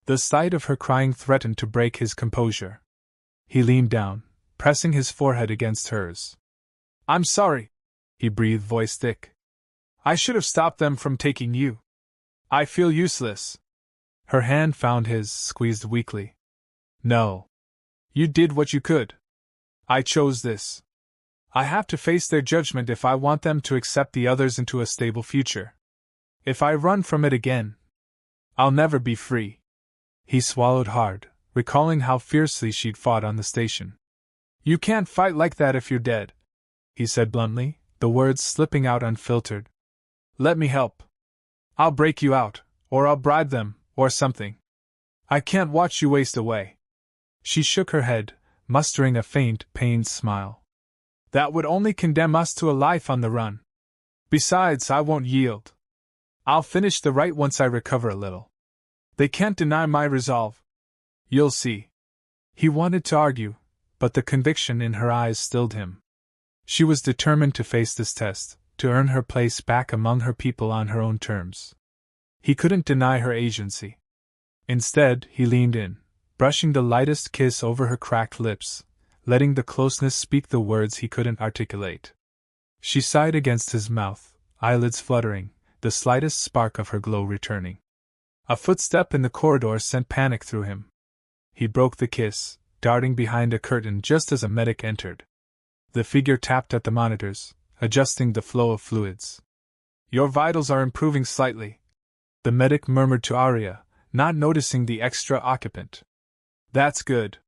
The sight of her crying threatened to break his composure. He leaned down, pressing his forehead against hers. "I'm sorry," he breathed, voice thick. "I should have stopped them from taking you. I feel useless." Her hand found his, squeezed weakly. "No. You did what you could. I chose this. I have to face their judgment if I want them to accept the others into a stable future. If I run from it again, I'll never be free." He swallowed hard, recalling how fiercely she'd fought on the station. "You can't fight like that if you're dead," he said bluntly, the words slipping out unfiltered. "Let me help. I'll break you out, or I'll bribe them, or something. I can't watch you waste away." She shook her head, mustering a faint, pained smile. "That would only condemn us to a life on the run. Besides, I won't yield. I'll finish the right once I recover a little. They can't deny my resolve. You'll see." He wanted to argue, but the conviction in her eyes stilled him. She was determined to face this test, to earn her place back among her people on her own terms. He couldn't deny her agency. Instead, he leaned in, brushing the lightest kiss over her cracked lips, letting the closeness speak the words he couldn't articulate. She sighed against his mouth, eyelids fluttering, the slightest spark of her glow returning. A footstep in the corridor sent panic through him. He broke the kiss, darting behind a curtain just as a medic entered. The figure tapped at the monitors, adjusting the flow of fluids. "Your vitals are improving slightly," the medic murmured to Arya, not noticing the extra occupant. "That's good.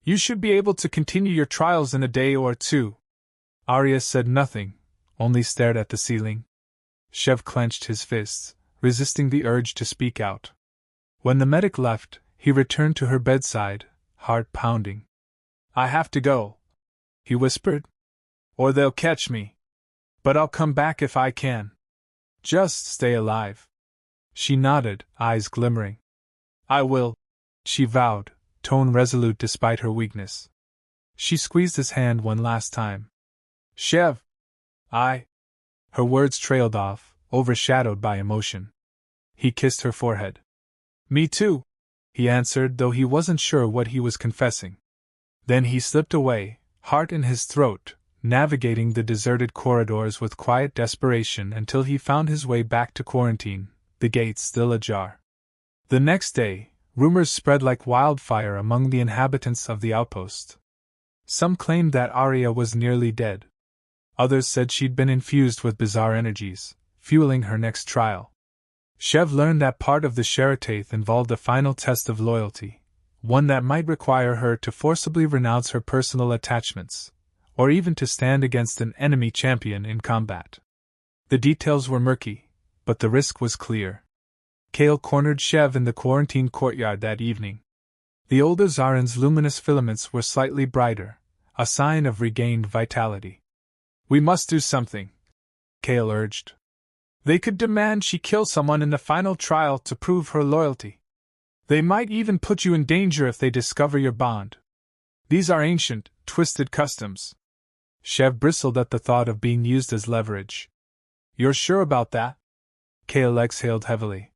You should be able to continue your trials in a day or 2. Arya said nothing, only stared at the ceiling. Shev clenched his fists, resisting the urge to speak out. When the medic left, he returned to her bedside, heart pounding. "I have to go," he whispered. "Or they'll catch me. But I'll come back if I can. Just stay alive." She nodded, eyes glimmering. "I will," she vowed, tone resolute despite her weakness. She squeezed his hand one last time. "Shev! I—" Her words trailed off, overshadowed by emotion. He kissed her forehead. "Me too," he answered, though he wasn't sure what he was confessing. Then he slipped away, heart in his throat, navigating the deserted corridors with quiet desperation until he found his way back to quarantine, the gates still ajar. The next day, rumors spread like wildfire among the inhabitants of the outpost. Some claimed that Arya was nearly dead. Others said she'd been infused with bizarre energies, fueling her next trial. Shev learned that part of the Sherataith involved a final test of loyalty, one that might require her to forcibly renounce her personal attachments, or even to stand against an enemy champion in combat. The details were murky, but the risk was clear. Kale cornered Shev in the quarantine courtyard that evening. The older Zaren's luminous filaments were slightly brighter, a sign of regained vitality. "We must do something," Kale urged. "They could demand she kill someone in the final trial to prove her loyalty. They might even put you in danger if they discover your bond. These are ancient, twisted customs." Shev bristled at the thought of being used as leverage. "You're sure about that?" Kale exhaled heavily.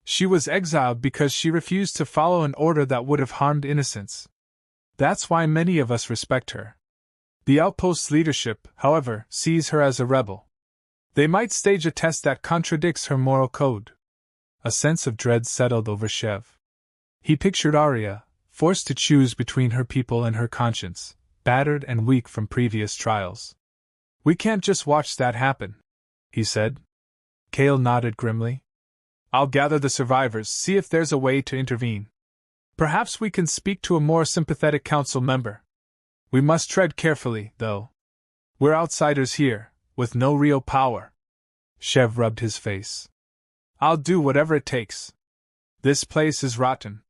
"She was exiled because she refused to follow an order that would have harmed innocents. That's why many of us respect her. The outpost's leadership, however, sees her as a rebel. They might stage a test that contradicts her moral code." A sense of dread settled over Shev. He pictured Arya, forced to choose between her people and her conscience, battered and weak from previous trials. "We can't just watch that happen," he said. Kale nodded grimly. "I'll gather the survivors, see if there's a way to intervene. Perhaps we can speak to a more sympathetic council member. We must tread carefully, though. We're outsiders here, with no real power." Shev rubbed his face. "I'll do whatever it takes. This place is rotten.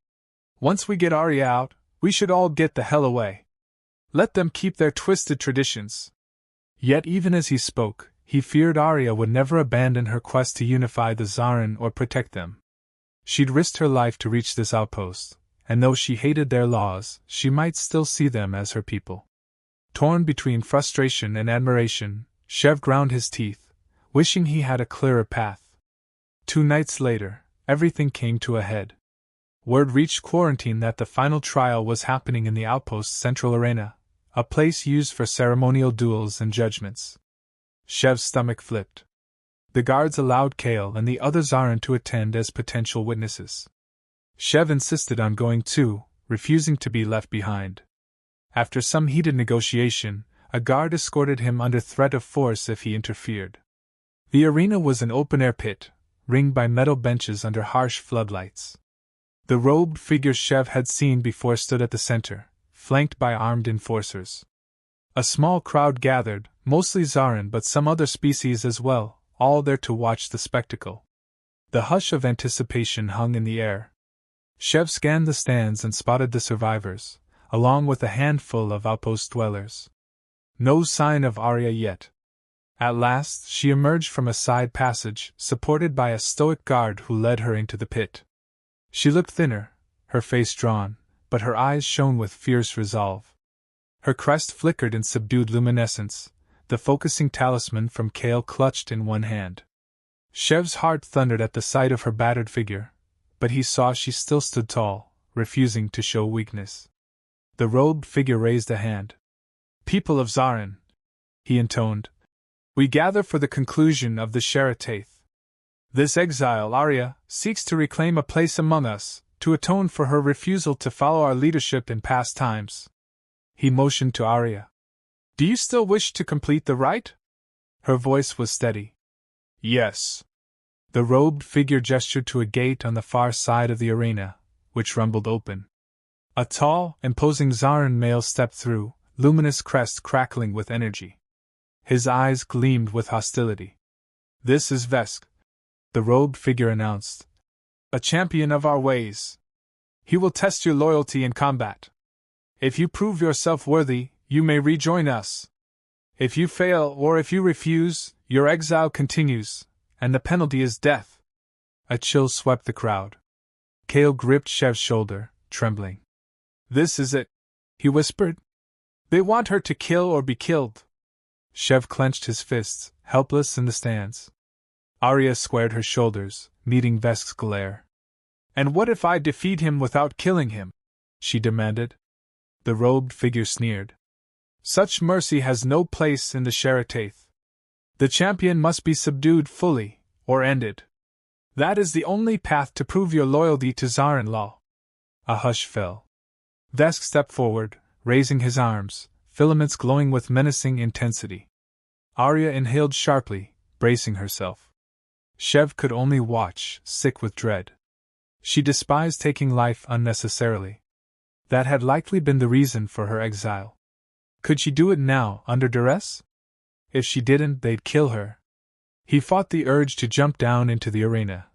Once we get Arya out, we should all get the hell away. Let them keep their twisted traditions." Yet even as he spoke, he feared Arya would never abandon her quest to unify the Zaren or protect them. She'd risked her life to reach this outpost, and though she hated their laws, she might still see them as her people. Torn between frustration and admiration, Shev ground his teeth, wishing he had a clearer path. 2 nights later, everything came to a head. Word reached quarantine that the final trial was happening in the outpost's central arena, a place used for ceremonial duels and judgments. Shev's stomach flipped. The guards allowed Kale and the other Zaren to attend as potential witnesses. Shev insisted on going too, refusing to be left behind. After some heated negotiation, a guard escorted him under threat of force if he interfered. The arena was an open-air pit, ringed by metal benches under harsh floodlights. The robed figure Shev had seen before stood at the center, flanked by armed enforcers. A small crowd gathered, mostly Zaren but some other species as well, all there to watch the spectacle. The hush of anticipation hung in the air. Shev scanned the stands and spotted the survivors, along with a handful of outpost dwellers. No sign of Arya yet. At last, she emerged from a side passage, supported by a stoic guard who led her into the pit. She looked thinner, her face drawn, but her eyes shone with fierce resolve. Her crest flickered in subdued luminescence, the focusing talisman from Kale clutched in one hand. Shev's heart thundered at the sight of her battered figure, but he saw she still stood tall, refusing to show weakness. The robed figure raised a hand. "People of Zaren," he intoned, "we gather for the conclusion of the Sherataith. This exile, Arya, seeks to reclaim a place among us, to atone for her refusal to follow our leadership in past times." He motioned to Arya. "Do you still wish to complete the rite?" Her voice was steady. "Yes." The robed figure gestured to a gate on the far side of the arena, which rumbled open. A tall, imposing Zaren male stepped through, luminous crest crackling with energy. His eyes gleamed with hostility. "This is Vesk," the robed figure announced. "A champion of our ways. He will test your loyalty in combat. If you prove yourself worthy, you may rejoin us. If you fail or if you refuse, your exile continues, and the penalty is death." A chill swept the crowd. Kale gripped Shev's shoulder, trembling. "This is it," he whispered. "They want her to kill or be killed." Shev clenched his fists, helpless in the stands. Arya squared her shoulders, meeting Vesk's glare. And what if I defeat him without killing him? She demanded. The robed figure sneered. Such mercy has no place in the Sherataith. The champion must be subdued fully, or ended. That is the only path to prove your loyalty to Tsar-in-law. A hush fell. Vesk stepped forward, raising his arms, filaments glowing with menacing intensity. Arya inhaled sharply, bracing herself. Shev could only watch, sick with dread. She despised taking life unnecessarily. That had likely been the reason for her exile. Could she do it now, under duress? If she didn't, they'd kill her. He fought the urge to jump down into the arena,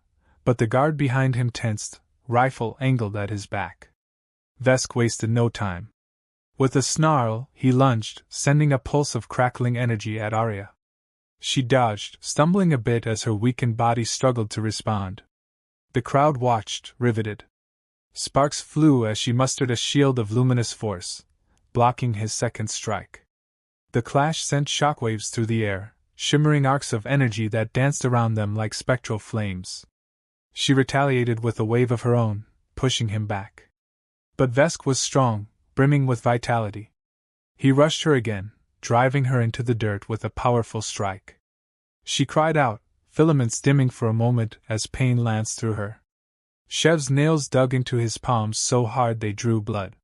but the guard behind him tensed, rifle angled at his back. Vesk wasted no time. With a snarl, he lunged, sending a pulse of crackling energy at Arya. She dodged, stumbling a bit as her weakened body struggled to respond. The crowd watched, riveted. Sparks flew as she mustered a shield of luminous force, blocking his second strike. The clash sent shockwaves through the air, shimmering arcs of energy that danced around them like spectral flames. She retaliated with a wave of her own, pushing him back. But Vesk was strong, brimming with vitality. He rushed her again, driving her into the dirt with a powerful strike. She cried out, filaments dimming for a moment as pain lanced through her. Shev's nails dug into his palms so hard they drew blood.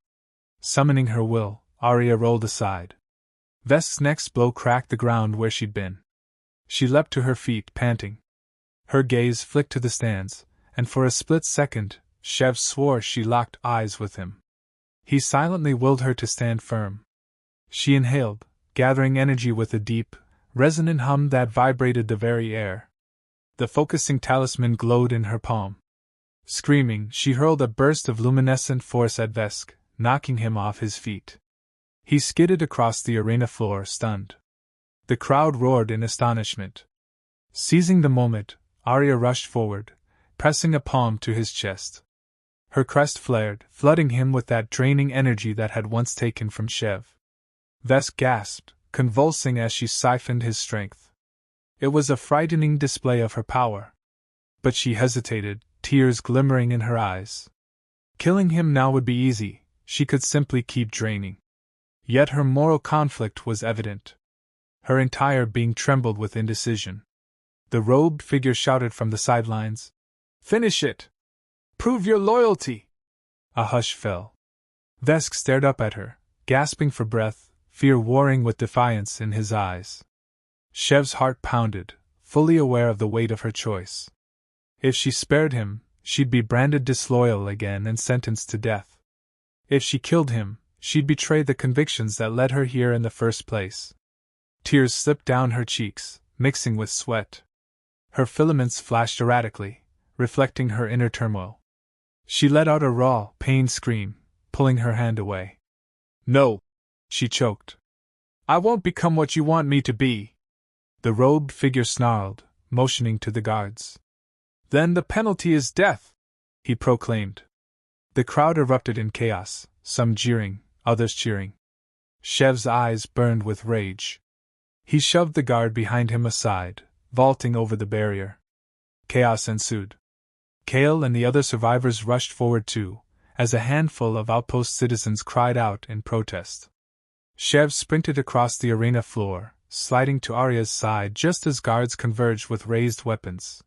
Summoning her will, Arya rolled aside. Vesk's next blow cracked the ground where she'd been. She leapt to her feet, panting. Her gaze flicked to the stands, and for a split second, Shev swore she locked eyes with him. He silently willed her to stand firm. She inhaled, gathering energy with a deep, resonant hum that vibrated the very air. The focusing talisman glowed in her palm. Screaming, she hurled a burst of luminescent force at Vesk, knocking him off his feet. He skidded across the arena floor, stunned. The crowd roared in astonishment. Seizing the moment, Arya rushed forward, pressing a palm to his chest. Her crest flared, flooding him with that draining energy that had once taken from Shev. Vesk gasped, convulsing as she siphoned his strength. It was a frightening display of her power. But she hesitated, tears glimmering in her eyes. Killing him now would be easy, she could simply keep draining. Yet her moral conflict was evident. Her entire being trembled with indecision. The robed figure shouted from the sidelines, "Finish it! Prove your loyalty!" A hush fell. Vesk stared up at her, gasping for breath, fear warring with defiance in his eyes. Shev's heart pounded, fully aware of the weight of her choice. If she spared him, she'd be branded disloyal again and sentenced to death. If she killed him, she'd betray the convictions that led her here in the first place. Tears slipped down her cheeks, mixing with sweat. Her filaments flashed erratically, reflecting her inner turmoil. She let out a raw, pained scream, pulling her hand away. "No," she choked. "I won't become what you want me to be." The robed figure snarled, motioning to the guards. "Then the penalty is death," he proclaimed. The crowd erupted in chaos, some jeering, others cheering. Shev's eyes burned with rage. He shoved the guard behind him aside, vaulting over the barrier. Chaos ensued. Kale and the other survivors rushed forward too, as a handful of outpost citizens cried out in protest. Shev sprinted across the arena floor, sliding to Arya's side just as guards converged with raised weapons.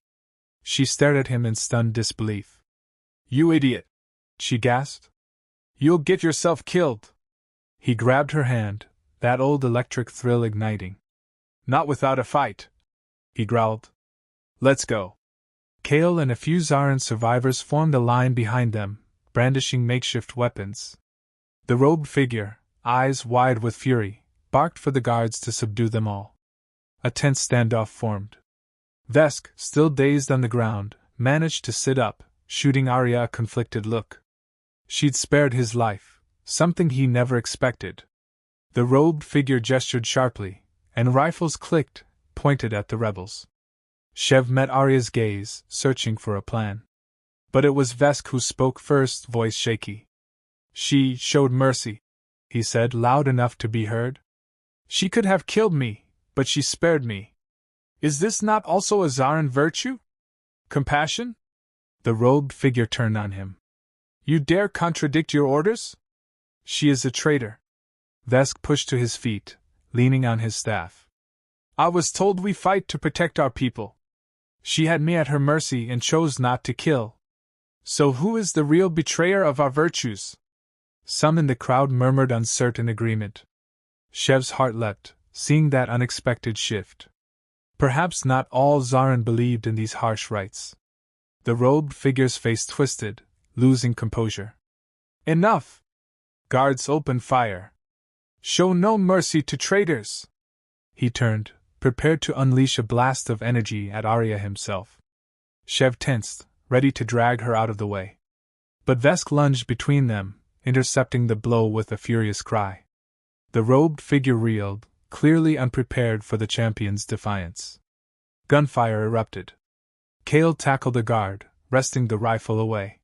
She stared at him in stunned disbelief. "You idiot!" she gasped. "You'll get yourself killed!" He grabbed her hand, that old electric thrill igniting. "Not without a fight," he growled. "Let's go." Kale and a few Zarin survivors formed a line behind them, brandishing makeshift weapons. The robed figure, eyes wide with fury, barked for the guards to subdue them all. A tense standoff formed. Vesk, still dazed on the ground, managed to sit up, shooting Arya a conflicted look. She'd spared his life, something he never expected. The robed figure gestured sharply, and rifles clicked, pointed at the rebels. Shev met Arya's gaze, searching for a plan. But it was Vesk who spoke first, voice shaky. "She showed mercy," he said, loud enough to be heard. "She could have killed me, but she spared me. Is this not also a Zarin virtue? Compassion?" The robed figure turned on him. You dare contradict your orders? She is a traitor. Vesk pushed to his feet, leaning on his staff. I was told we fight to protect our people. She had me at her mercy and chose not to kill. So who is the real betrayer of our virtues? Some in the crowd murmured uncertain agreement. Shev's heart leapt, seeing that unexpected shift. Perhaps not all Zarin believed in these harsh rites. The robed figure's face twisted, losing composure. Enough! Guards, open fire. Show no mercy to traitors! He turned, prepared to unleash a blast of energy at Arya himself. Shev tensed, ready to drag her out of the way. But Vesk lunged between them, intercepting the blow with a furious cry. The robed figure reeled, clearly unprepared for the champion's defiance. Gunfire erupted. Kale tackled a guard, wresting the rifle away.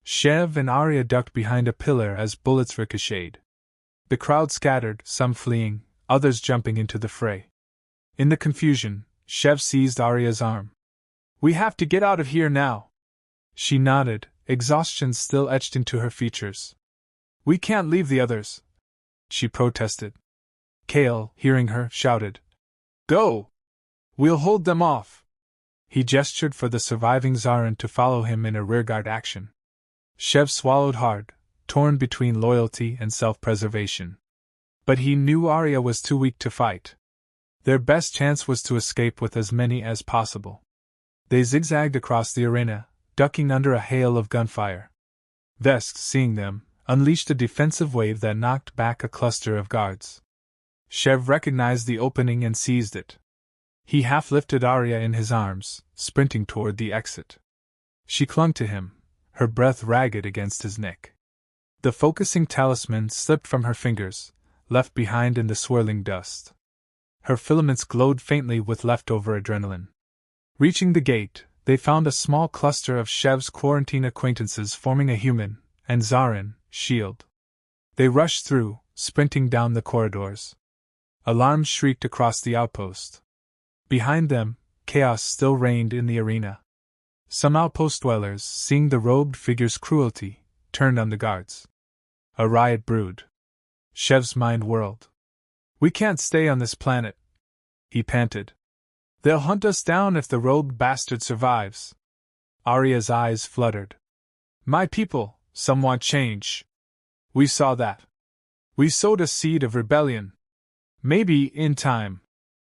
Shev and Arya ducked behind a pillar as bullets ricocheted. The crowd scattered, some fleeing, others jumping into the fray. In the confusion, Shev seized Arya's arm. We have to get out of here now. She nodded, exhaustion still etched into her features. We can't leave the others, she protested. Kale, hearing her, shouted, Go! We'll hold them off. He gestured for the surviving Zarin to follow him in a rearguard action. Shev swallowed hard, torn between loyalty and self-preservation. But he knew Arya was too weak to fight. Their best chance was to escape with as many as possible. They zigzagged across the arena, ducking under a hail of gunfire. Vesk, seeing them, unleashed a defensive wave that knocked back a cluster of guards. Shev recognized the opening and seized it. He half-lifted Arya in his arms, sprinting toward the exit. She clung to him, her breath ragged against his neck. The focusing talisman slipped from her fingers, left behind in the swirling dust. Her filaments glowed faintly with leftover adrenaline. Reaching the gate, they found a small cluster of Shev's quarantine acquaintances forming a human and Zarin shield. They rushed through, sprinting down the corridors. Alarms shrieked across the outpost. Behind them, chaos still reigned in the arena. Some outpost dwellers, seeing the robed figure's cruelty, turned on the guards. A riot brewed. Shev's mind whirled. We can't stay on this planet, he panted. They'll hunt us down if the robed bastard survives. Arya's eyes fluttered. My people, some want change. We saw that. We sowed a seed of rebellion. Maybe, in time.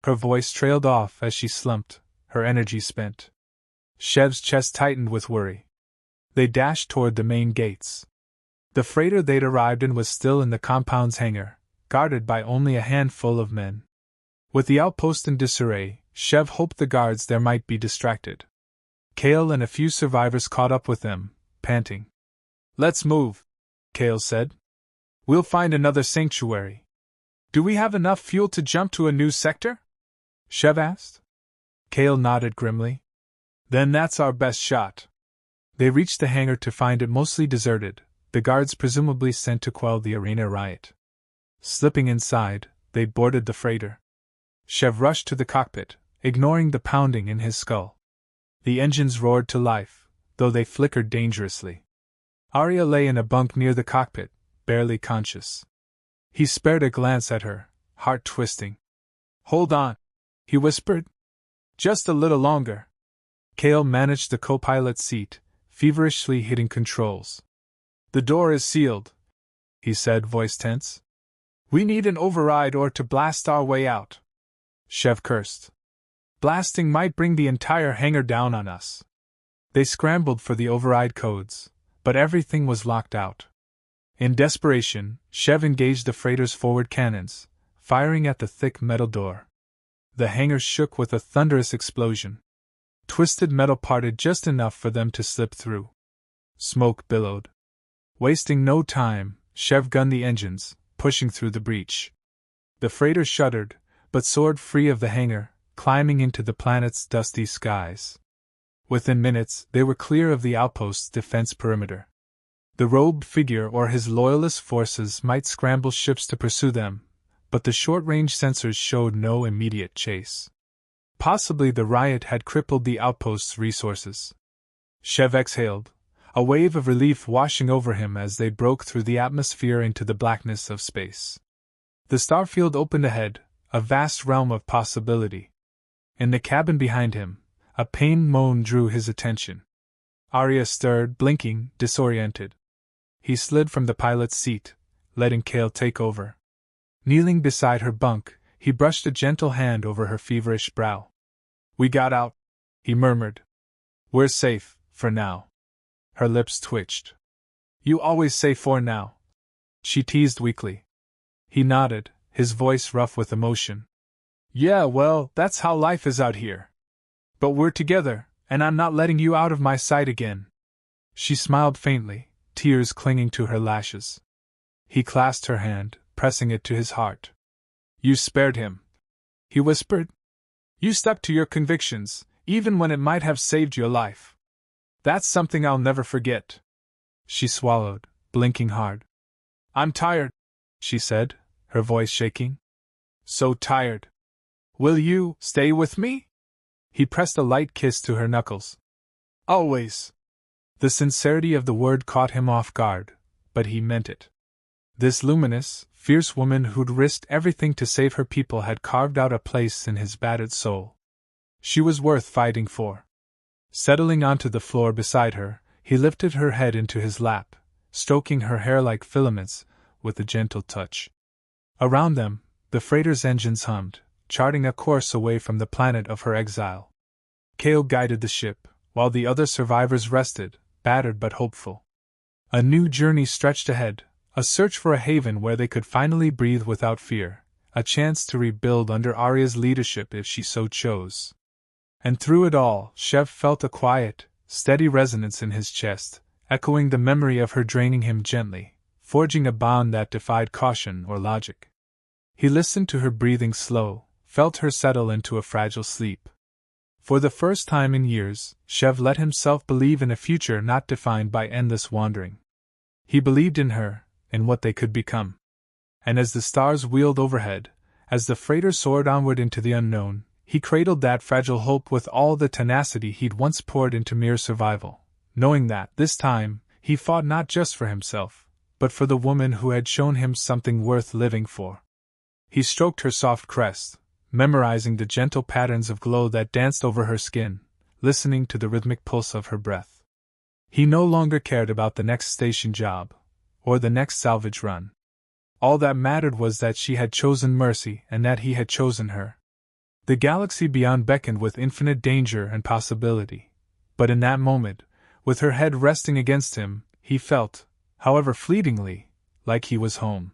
Her voice trailed off as she slumped, her energy spent. Shev's chest tightened with worry. They dashed toward the main gates. The freighter they'd arrived in was still in the compound's hangar, guarded by only a handful of men. With the outpost in disarray, Shev hoped the guards there might be distracted. Kale and a few survivors caught up with them, panting. Let's move, Kale said. We'll find another sanctuary. Do we have enough fuel to jump to a new sector? Shev asked. Kale nodded grimly. Then that's our best shot. They reached the hangar to find it mostly deserted, the guards presumably sent to quell the arena riot. Slipping inside, they boarded the freighter. Shev rushed to the cockpit, ignoring the pounding in his skull. The engines roared to life, though they flickered dangerously. Arya lay in a bunk near the cockpit, barely conscious. He spared a glance at her, heart twisting. Hold on, he whispered. Just a little longer. Kale managed the co-pilot's seat, feverishly hitting controls. The door is sealed, he said, voice tense. We need an override or to blast our way out. Shev cursed. Blasting might bring the entire hangar down on us. They scrambled for the override codes, but everything was locked out. In desperation, Shev engaged the freighter's forward cannons, firing at the thick metal door. The hangar shook with a thunderous explosion. Twisted metal parted just enough for them to slip through. Smoke billowed. Wasting no time, Shev gunned the engines, pushing through the breach. The freighter shuddered, but soared free of the hangar, climbing into the planet's dusty skies. Within minutes, they were clear of the outpost's defense perimeter. The robed figure or his loyalist forces might scramble ships to pursue them, but the short-range sensors showed no immediate chase. Possibly the riot had crippled the outpost's resources. Chev exhaled, a wave of relief washing over him as they broke through the atmosphere into the blackness of space. The starfield opened ahead, a vast realm of possibility. In the cabin behind him, a pained moan drew his attention. Arya stirred, blinking, disoriented. He slid from the pilot's seat, letting Kale take over. Kneeling beside her bunk, he brushed a gentle hand over her feverish brow. "We got out," he murmured. "We're safe, for now." Her lips twitched. "You always say for now," she teased weakly. He nodded, his voice rough with emotion. "Yeah, well, that's how life is out here. But we're together, and I'm not letting you out of my sight again." She smiled faintly, tears clinging to her lashes. He clasped her hand, pressing it to his heart. "You spared him," he whispered. "You stuck to your convictions, even when it might have saved your life. That's something I'll never forget." She swallowed, blinking hard. "I'm tired," she said, her voice shaking. "So tired. Will you stay with me?" He pressed a light kiss to her knuckles. "Always." The sincerity of the word caught him off guard, but he meant it. This luminous, fierce woman who'd risked everything to save her people had carved out a place in his battered soul. She was worth fighting for. Settling onto the floor beside her, he lifted her head into his lap, stroking her hair like filaments, with a gentle touch. Around them, the freighter's engines hummed, charting a course away from the planet of her exile. Kale guided the ship, while the other survivors rested, battered but hopeful. A new journey stretched ahead, a search for a haven where they could finally breathe without fear, a chance to rebuild under Arya's leadership if she so chose. And through it all, Chev felt a quiet, steady resonance in his chest, echoing the memory of her draining him gently, forging a bond that defied caution or logic. He listened to her breathing slow, felt her settle into a fragile sleep. For the first time in years, Chev let himself believe in a future not defined by endless wandering. He believed in her, in what they could become. And as the stars wheeled overhead, as the freighter soared onward into the unknown, he cradled that fragile hope with all the tenacity he'd once poured into mere survival, knowing that, this time, he fought not just for himself, but for the woman who had shown him something worth living for. He stroked her soft crest, memorizing the gentle patterns of glow that danced over her skin, listening to the rhythmic pulse of her breath. He no longer cared about the next station job, or the next salvage run. All that mattered was that she had chosen mercy and that he had chosen her. The galaxy beyond beckoned with infinite danger and possibility, but in that moment, with her head resting against him, he felt, however fleetingly, like he was home.